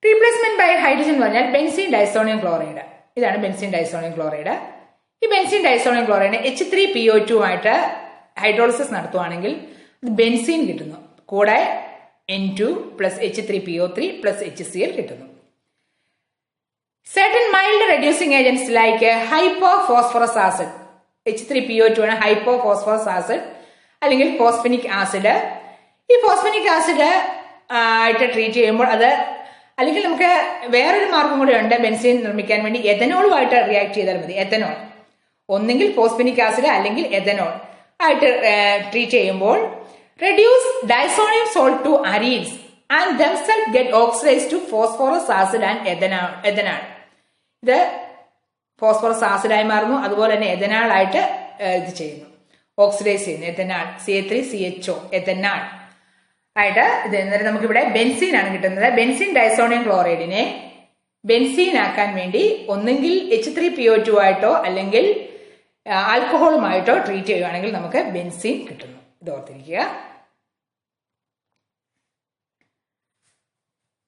Replacement by hydrogen എന്ന് പറഞ്ഞാൽ ബെൻസീൻ ഡൈസോണിയം ക്ലോറൈഡ്. ഇതാണ് ബെൻസീൻ ഡൈസോണിയം ക്ലോറൈഡ്. ഈ ബെൻസീൻ ഡൈസോണിയം ക്ലോറൈഡിനെ H3PO2 ആയിട്ട് ഹൈഡ്രോളിസിസ് നടത്തുവാണെങ്കിൽ ബെൻസീൻ കിട്ടുന്നു. കൂടെ N2 plus H3PO3 plus HCl കിട്ടുന്നു. Certain mild reducing agents like hypophosphorus acid, H3PO2 ആണ് ഹൈപ്പോഫോസ്ഫറസ് ആസിഡ് അല്ലെങ്കിൽ ഫോസ്ഫനിക് ആസിഡ്. ഈ ഫോസ്ഫനിക് ആസിഡ് ആയിട്ട് ട്രീറ്റ് ചെയ്യുമ്പോൾ അത്, അല്ലെങ്കിൽ നമുക്ക് വേറൊരു മാർഗം കൂടെ ഉണ്ട് ബെൻസീൻ നിർമ്മിക്കാൻ വേണ്ടി, എഥനോളുമായിട്ട് റിയാക്ട് ചെയ്താൽ മതി. എഥനോൾ, ഒന്നെങ്കിൽ ഫോസ്ഫനിക് ആസിഡ് അല്ലെങ്കിൽ എഥനോൾ ആയിട്ട് ട്രീറ്റ് ചെയ്യുമ്പോൾ reduce disonium salt to arenes and themselves get oxidized to phosphorus acid and ethanol. ഇത് ഫോസ്ഫറസ് ആസിഡായി മാറുന്നു. അതുപോലെ തന്നെ എഥനാൾ ആയിട്ട് ഇത് ചെയ്യുന്നു, ഓക്സിഡൈസ് ചെയ്യുന്നു. എഥനാൾ CH3CHO എഥനാൾ ആയിട്ട് ഇത്. എന്നിട്ട് നമുക്കിവിടെ ബെൻസീൻ ആണ് കിട്ടുന്നത്. ബെൻസീൻ ഡൈസോണിയം ക്ലോറൈഡിനെ ബെൻസീൻ ആക്കാൻ വേണ്ടി ഒന്നെങ്കിൽ H3PO2 ആയിട്ടോ അല്ലെങ്കിൽ ആൽക്കഹോളുമായിട്ടോ ട്രീറ്റ് ചെയ്യുകയാണെങ്കിൽ നമുക്ക് ബെൻസീൻ കിട്ടുന്നു. ഇത് ഓർത്തിരിക്കുക.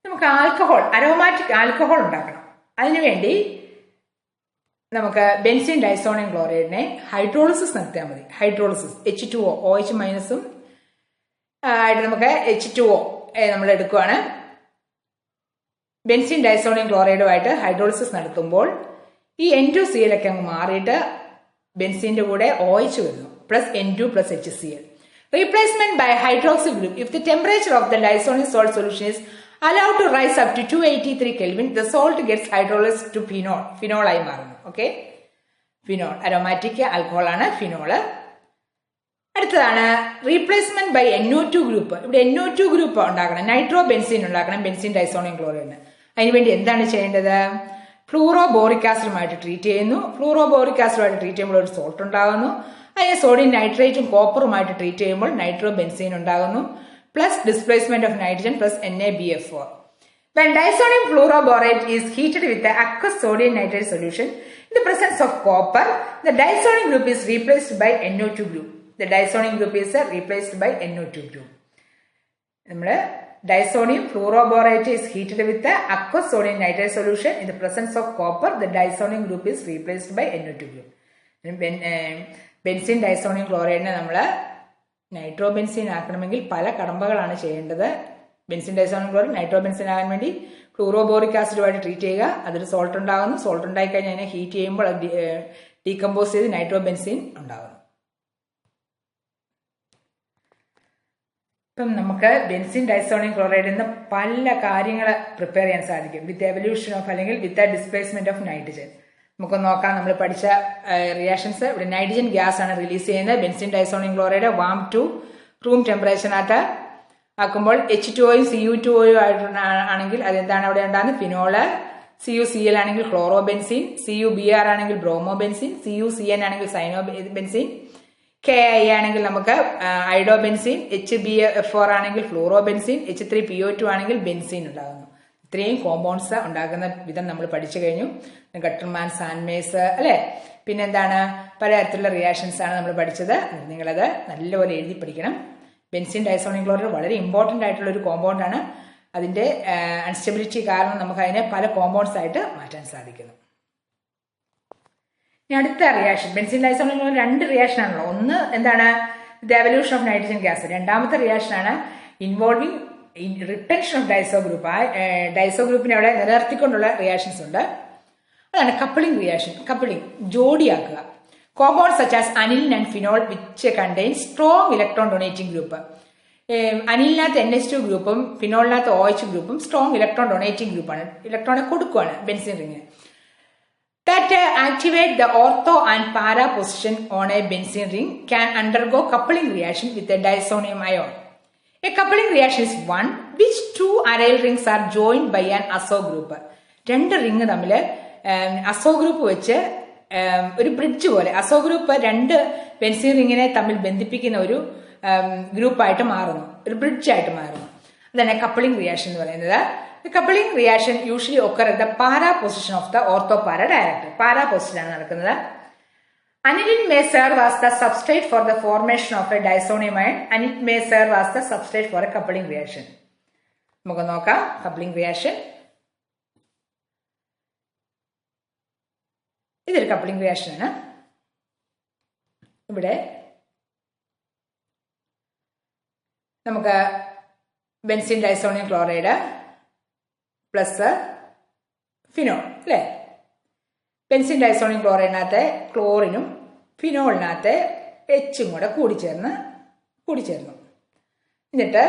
നമുക്ക് ആൽക്കഹോൾ, അരോമാറ്റിക് ആൽക്കഹോൾ ഉണ്ടാക്കണം. അതിനുവേണ്ടി നമുക്ക് ബെൻസീൻ ഡൈസോണിയം ക്ലോറൈഡിനെ ഹൈഡ്രോളിസിസ് നടത്തിയാൽ മതി. ഹൈഡ്രോളിസിസ് H2O, OH മൈനസും ആയിട്ട് നമുക്ക് H2O നമ്മൾ എടുക്കുകയാണ്. ബെൻസീൻ ഡൈസോണിയം ക്ലോറൈഡുമായിട്ട് ഹൈഡ്രോളിസിസ് നടത്തുമ്പോൾ ഈ N2Cl ഒക്കെ അങ്ങ് മാറിയിട്ട് ബെൻസീന്റെ കൂടെ OH വരുന്നു, plus N2 plus HCl. Replacement by hydroxyl group. If the temperature of the disonium salt solution is allowed to rise up to 283 Kelvin, the salt gets hydrolyzed to phenol. Phenol ആയി മാറുന്നു. ഓക്കെ, ഫിനോൾ അരോമാറ്റിക് ആൽക്കഹോൾ ആണ് ഫിനോള്. അടുത്തതാണ് റീപ്ലേസ്മെന്റ് ബൈ NO2 ഗ്രൂപ്പ്. ഇവിടെ NO2 ഗ്രൂപ്പ് ഉണ്ടാക്കണം, നൈട്രോ ബെൻസീൻ ഉണ്ടാക്കണം ബെൻസീൻ ഡൈസോണിയം ക്ലോറൈഡിന്. അതിനുവേണ്ടി എന്താണ് ചെയ്യേണ്ടത്? ഫ്ലൂറോബോറിക് ആസിഡുമായിട്ട് ട്രീറ്റ് ചെയ്യുന്നു. ഫ്ലൂറോബോറിക് ആസിഡുമായിട്ട് ട്രീറ്റ് ചെയ്യുമ്പോൾ ഒരു സോൾട്ട് ഉണ്ടാകുന്നു. അതിന് സോഡിയം നൈട്രേറ്റും കോപ്പറുമായിട്ട് ട്രീറ്റ് ചെയ്യുമ്പോൾ നൈട്രോ ബെൻസീൻ ഉണ്ടാകുന്നു, plus displacement of nitrogen plus NaBF4. When disonium fluoroborate is heated with the aqueous sodium nitrate solution in the presence of copper, the disonium group is replaced by NO2 group. The disonium group is replaced by NO2 group. നമ്മൾ Disodium fluoroborate is heated with the aqueous sodium nitrate solution. In the presence of copper, the disodium group is replaced by NO2 group. Benzene diazonium ക്ലോറൈഡിനെ നമ്മൾ നൈട്രോബെൻസീൻ ആക്കണമെങ്കിൽ പല കടമ്പകളാണ് ചെയ്യേണ്ടത്. ബെൻസീൻ ഡൈസോണിയം ക്ലോറൈഡ് നൈട്രോബെൻസീൻ ആകാൻ വേണ്ടി ഫ്ലൂറോബോറിക് ആസിഡുമായിട്ട് ട്രീറ്റ് ചെയ്യുക. അതിൽ സോൾട്ട് ഉണ്ടാകുന്നു. സോൾട്ട് ഉണ്ടായിക്കഴിഞ്ഞാൽ അതിനെ ഹീറ്റ് ചെയ്യുമ്പോൾ അത് ഡീകമ്പോസ് ചെയ്ത് നൈട്രോബെൻസീൻ ഉണ്ടാകുന്നു. ഇപ്പം നമുക്ക് ബെൻസീൻ ഡൈസോണിയം ക്ലോറൈഡിൽ നിന്ന് പല കാര്യങ്ങൾ പ്രിപ്പയർ ചെയ്യാൻ സാധിക്കും. വിത്ത് എവല്യൂഷൻ ഓഫ് അല്ലെങ്കിൽ വിത്ത് ഡിസ്പ്ലേസ്മെന്റ് ഓഫ് നൈട്രജൻ. നമുക്ക് നോക്കാം. നമ്മൾ പഠിച്ച റിയാക്ഷൻസ്. ഇവിടെ നൈട്രജൻ ഗ്യാസ് ആണ് റിലീസ് ചെയ്യുന്നത്. Benzene diazonium chloride warm to room ടെമ്പറേച്ചറിനകത്ത് ആക്കുമ്പോൾ H2Oയും Cu2Oയും ആണെങ്കിൽ അതെന്താണ് അവിടെ ഉണ്ടാകുന്നത്? ഫിനോള്. CuCl ആണെങ്കിൽ ക്ലോറോബെൻസീൻ. CuBr ആണെങ്കിൽ ബ്രോമോബെൻസീൻ. CuCN ആണെങ്കിൽ സൈനോബെൻസീൻ. KI ആണെങ്കിൽ നമുക്ക് ഐഡോബെൻസീൻ. HBF4 ആണെങ്കിൽ ഫ്ലൂറോബെൻസീൻ. H3PO2 ആണെങ്കിൽ ബെൻസീൻ ഉണ്ടാകുന്നു. ഇത്രയും കോമ്പൗണ്ട്സ് ഉണ്ടാക്കുന്ന വിധം നമ്മൾ പഠിച്ചു കഴിഞ്ഞു. ഗട്ടർമാൻ, സാൻമേസ് അല്ലെ, പിന്നെന്താണ് പലതരത്തിലുള്ള റിയാക്ഷൻസ് ആണ് നമ്മൾ പഠിച്ചത്. നിങ്ങളത് നല്ലപോലെ എഴുതി പഠിക്കണം. ബെൻസീൻ ഡൈസോണിയം ക്ലോറൈഡ് വളരെ ഇമ്പോർട്ടന്റ് ആയിട്ടുള്ള ഒരു കോമ്പൗണ്ട് ആണ്. അതിന്റെ അൺസ്റ്റെബിലിറ്റി കാരണം നമുക്ക് അതിനെ പല കോമ്പൗണ്ട്സ് ആയിട്ട് മാറ്റാൻ സാധിക്കുന്നു. ഇനി അടുത്ത റിയാക്ഷൻ, ബെൻസീൻ ഡൈസോണിയം ക്ലോറൈഡ് രണ്ട് റിയാക്ഷൻ ആണല്ലോ. ഒന്ന് എന്താണ്? The evolution of nitrogen gas. രണ്ടാമത്തെ റിയാക്ഷൻ ആണ് involving retention of diazo group. ആ ഡൈസോ ഗ്രൂപ്പിനെ അവിടെ നിലനിർത്തിക്കൊണ്ടുള്ള റിയാക്ഷൻസ് ഉണ്ട്. അതാണ് കപ്പിളിംഗ് റിയാക്ഷൻ. കപ്പിളിംഗ് ജോഡിയാക്കുക. Compounds such as aniline and phenol which contain strong electron donating group. അനിലിനകത്ത് NH2 ഗ്രൂപ്പും ഫിനോളിനകത്ത് OH ഗ്രൂപ്പും സ്ട്രോങ് ഇലക്ട്രോൺ ഡൊണേറ്റിംഗ് ഗ്രൂപ്പാണ്. ഇലക്ട്രോണെ കൊടുക്കുകയാണ് ബെൻസീൻ റിങ്ങിന്. That activate the ortho and para position on a benzene ring can undergo coupling reaction with a disonium ion. A coupling reaction is one which two aryl rings are joined by an azo group. രണ്ട് റിങ് തമ്മിൽ അസോ ഗ്രൂപ്പ് വെച്ച് ഒരു ബ്രിഡ്ജ് പോലെ അസോ ഗ്രൂപ്പ് രണ്ട് ബെൻസീൻ റിങ്ങിനെ തമ്മിൽ ബന്ധിപ്പിക്കുന്ന ഒരു ഗ്രൂപ്പായിട്ട് മാറുന്നു, ഒരു ബ്രിഡ്ജായിട്ട് മാറുന്നു. അതാണ് കപ്പിളിംഗ് റിയാക്ഷൻ എന്ന് പറയുന്നത്. The coupling reaction usually occur at the para position of the ortho-para director. Para position ആണ് നടക്കുന്നത്. Anilin may serve as the substrate for the formation of a disonium ion and it may serve as the substrate for a coupling reaction. നമുക്ക് നോക്കാം coupling reaction. ഇതൊരു കപ്ലിംഗ് റിയാക്ഷൻ ആണ്. ഇവിടെ നമുക്ക് benzene diazonium chloride plus phenol അല്ലേ. ബെൻസീൻ ഡൈസോണിയം ക്ലോറൈഡിനകത്ത് ക്ലോറിനും ഫിനോളിനകത്ത് എച്ചും കൂടെ കൂടിച്ചേർന്നു. എന്നിട്ട്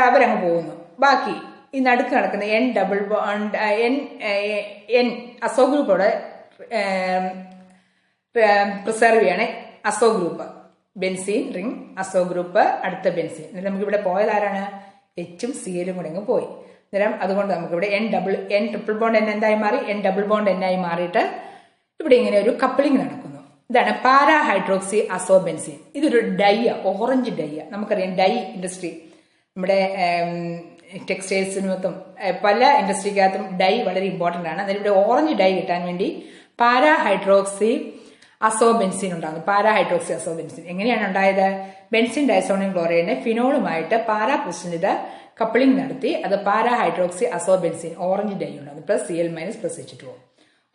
അവരങ്ങ് പോകുന്നു. ബാക്കി ഈ നടുക്ക് നടക്കുന്ന N double bond N azo ഗ്രൂപ്പോടെ പ്രിസർവ് ചെയ്യാണ്. Azo group benzene ring azo group അടുത്ത ബെൻസീൻ. എന്നിട്ട് നമുക്കിവിടെ പോയത് ആരാണ്? എച്ചും സിയലും കൂടെ അങ്ങ് പോയി. അന്നേരം അതുകൊണ്ട് നമുക്കിവിടെ എൻ ട്രിപ്പിൾ ബോണ്ട് എൻ എന്തായി മാറി? എൻ ഡബിൾ ബോണ്ട് എന്നായി മാറിയിട്ട് ഇവിടെ ഇങ്ങനെ ഒരു കപ്പിളിംഗ് നടക്കുന്നു. ഇതാണ് പാരാ ഹൈഡ്രോക്സി അസോ ബെൻസീൻ. ഇതൊരു ഡൈയ, ഓറഞ്ച് ഡൈയ. നമുക്കറിയാം ഡൈ ഇൻഡസ്ട്രി നമ്മുടെ ടെക്സ്റ്റൈൽസിനകത്തും പല ഇൻഡസ്ട്രിക്കകത്തും ഡൈ വളരെ ഇമ്പോർട്ടന്റ് ആണ്. അതിൽ ഇവിടെ ഓറഞ്ച് ഡൈ കിട്ടാൻ വേണ്ടി പാരാ ഹൈഡ്രോക്സി അസോ ബെൻസീൻ ഉണ്ടാകുന്നു. പാരാ ഹൈഡ്രോക്സി അസോ ബെൻസീൻ എങ്ങനെയാണ് ഉണ്ടായത്? ബെൻസീൻ ഡൈസോണിയം ക്ലോറൈഡിനെ ഫിനോളുമായിട്ട് പാരാ പൊസിഷനിൽ കപ്പിളിംഗ് നടത്തി അത് para hydroxy azo benzene orange dye ഉണ്ടാകുന്നു. Plus Cl minus plus H2O.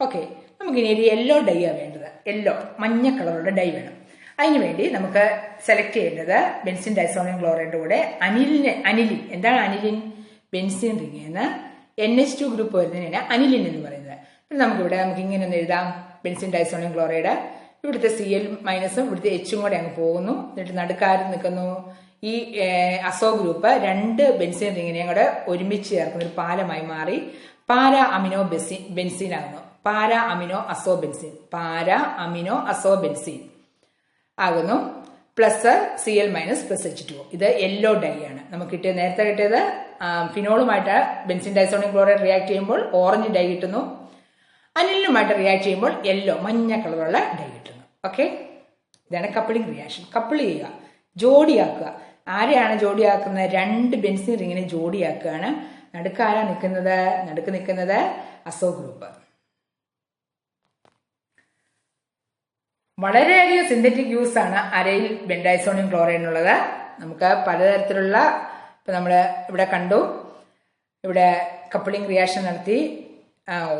Okay, നമുക്കിനി ഒരു യെല്ലോ ഡൈ ആണ് വേണ്ടത്. യെല്ലോ മഞ്ഞ കളറുള്ള ഡൈ വേണം. അതിനുവേണ്ടി നമുക്ക് സെലക്ട് ചെയ്യേണ്ടത് ബെൻസീൻ ഡൈസോണിയം ക്ലോറൈഡിന്റെ കൂടെ അനിലിൻ. എന്താണ് അനിലിൻ? ബെൻസീൻ റിംഗ് എന്ന് NH2 ഗ്രൂപ്പ് വരുന്നതിനാണ് അനിലിൻ എന്ന് പറയുന്നത്. നമുക്കിവിടെ നമുക്ക് ഇങ്ങനെ ഒന്ന് എഴുതാം. ബെൻസീൻ ഡൈസോണിയം ക്ലോറൈഡ് ഇവിടുത്തെ Cl മൈനസും ഇവിടുത്തെ Hഉം കൂടെ അങ്ങ് പോകുന്നു. എന്നിട്ട് നടുക്കാരും നിൽക്കുന്നു. ഈ അസോ ഗ്രൂപ്പ് രണ്ട് ബെൻസീൻ റിങ്ങിനെയും കൂടെ ഒരുമിച്ച് ചേർക്കുന്ന ഒരു പാലമായി മാറി പാരാ അമിനോ ബെൻസീൻ ആകുന്നു. Para amino azo benzene, para amino azo benzene ആകുന്നു. Plus Cl minus plus H2O. ഇത് യെല്ലോ ഡൈ ആണ്. നമുക്ക് നേരത്തെ കിട്ടിയത് ഫിനോളുമായിട്ട് ബെൻസീൻ ഡൈസോണിയം ക്ലോറൈഡ് റിയാക്ട് ചെയ്യുമ്പോൾ ഓറഞ്ച് ഡൈ കിട്ടുന്നു. അനിലിനുമായിട്ട് റിയാക്ട് ചെയ്യുമ്പോൾ യെല്ലോ മഞ്ഞ കളറുള്ള ഡൈ കിട്ടുന്നു. ഓക്കെ, ഇതാണ് കപ്പിളിംഗ് റിയാക്ഷൻ. കപ്പിൾ ചെയ്യുക, ജോഡിയാക്കുക. ആരെയാണ് ജോഡിയാക്കുന്നത്? രണ്ട് ബെൻസീൻ റിങ്ങിനെ ജോഡിയാക്കുകയാണ്. നടുക്കാരാ നിൽക്കുന്നത്? നടുക്ക് നിൽക്കുന്നത് അസോ ഗ്രൂപ്പ്. വളരെയധികം സിന്തറ്റിക് യൂസ് ആണ് അരയിൽ ബെൻഡൈസോണിയം ക്ലോറൈഡിനുള്ളത്. നമുക്ക് പലതരത്തിലുള്ള അപ്പോൾ നമ്മൾ ഇവിടെ കണ്ടു, ഇവിടെ കപ്പിളിംഗ് റിയാക്ഷൻ നടത്തി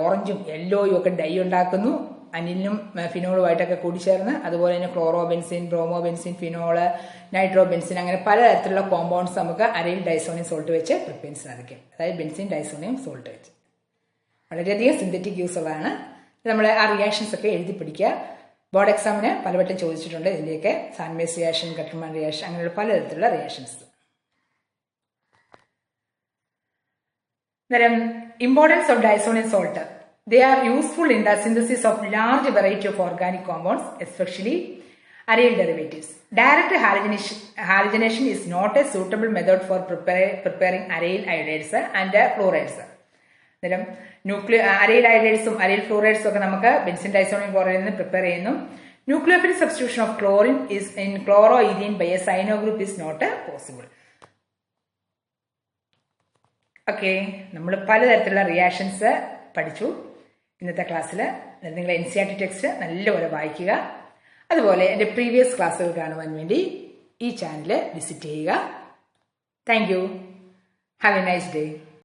ഓറഞ്ചും യെല്ലോയും ഒക്കെ ഡൈ ഉണ്ടാക്കുന്നു, അനിലിനും ഫിനോളുമായിട്ടൊക്കെ കൂടിച്ചേർന്ന്. അതുപോലെ തന്നെ chloro benzene, bromo benzene, ഫിനോള്, nitro benzene, അങ്ങനെ പലതരത്തിലുള്ള കോമ്പൗണ്ട്സ് നമുക്ക് അരയിൽ ഡൈസോണിയം സോൾട്ട് വെച്ച് പ്രിപ്പയർ ചെയ്യാൻ സാധിക്കും. അതായത് ബെൻസിൻ ഡൈസോണിയം സോൾട്ട് വെച്ച് വളരെയധികം സിന്തറ്റിക് യൂസ് ഉള്ളതാണ്. നമ്മൾ ആ റിയാക്ഷൻസ് ഒക്കെ എഴുതി പിടിക്കുക. ബോർഡ് എക്സാമിന് പലവട്ടം ചോദിച്ചിട്ടുണ്ട് ഇതിൻ്റെയൊക്കെ. സാൻമേസ് റിയാക്ഷൻ, കട്ടർമാൻ റിയാക്ഷൻ, അങ്ങനെയുള്ള പലതരത്തിലുള്ള റിയാക്ഷൻസ്. അന്നേരം importance of diazonium salt. They are useful in the synthesis of large variety of organic compounds, especially aryl derivatives. Direct halogenation is not a suitable method for preparing aryl iodides and fluorides. അന്നേരം അരയിൽ അയഡൈഡ്സും അരയിൽ ഫ്ലൂറൈഡ്സും ഒക്കെ നമുക്ക് ബെൻസിൻ ഡൈസോണിയം ക്ലോറൈഡിൽ നിന്ന് പ്രിപ്പയർ ചെയ്യുന്നു. Nucleophile substitution of chlorine is in chloro ethene by a cyano group is not possible. Okay, നമ്മൾ പലതരത്തിലുള്ള റിയാക്ഷൻസ് പഠിച്ചു ഇന്നത്തെ ക്ലാസ്സിൽ. നിങ്ങൾ NCERT ടെക്സ്റ്റ് നല്ലപോലെ വായിക്കുക. അതുപോലെ എൻ്റെ പ്രീവിയസ് ക്ലാസ്സുകൾ കാണുവാൻ വേണ്ടി ഈ ചാനൽ വിസിറ്റ് ചെയ്യുക. Thank you. Have A nice day.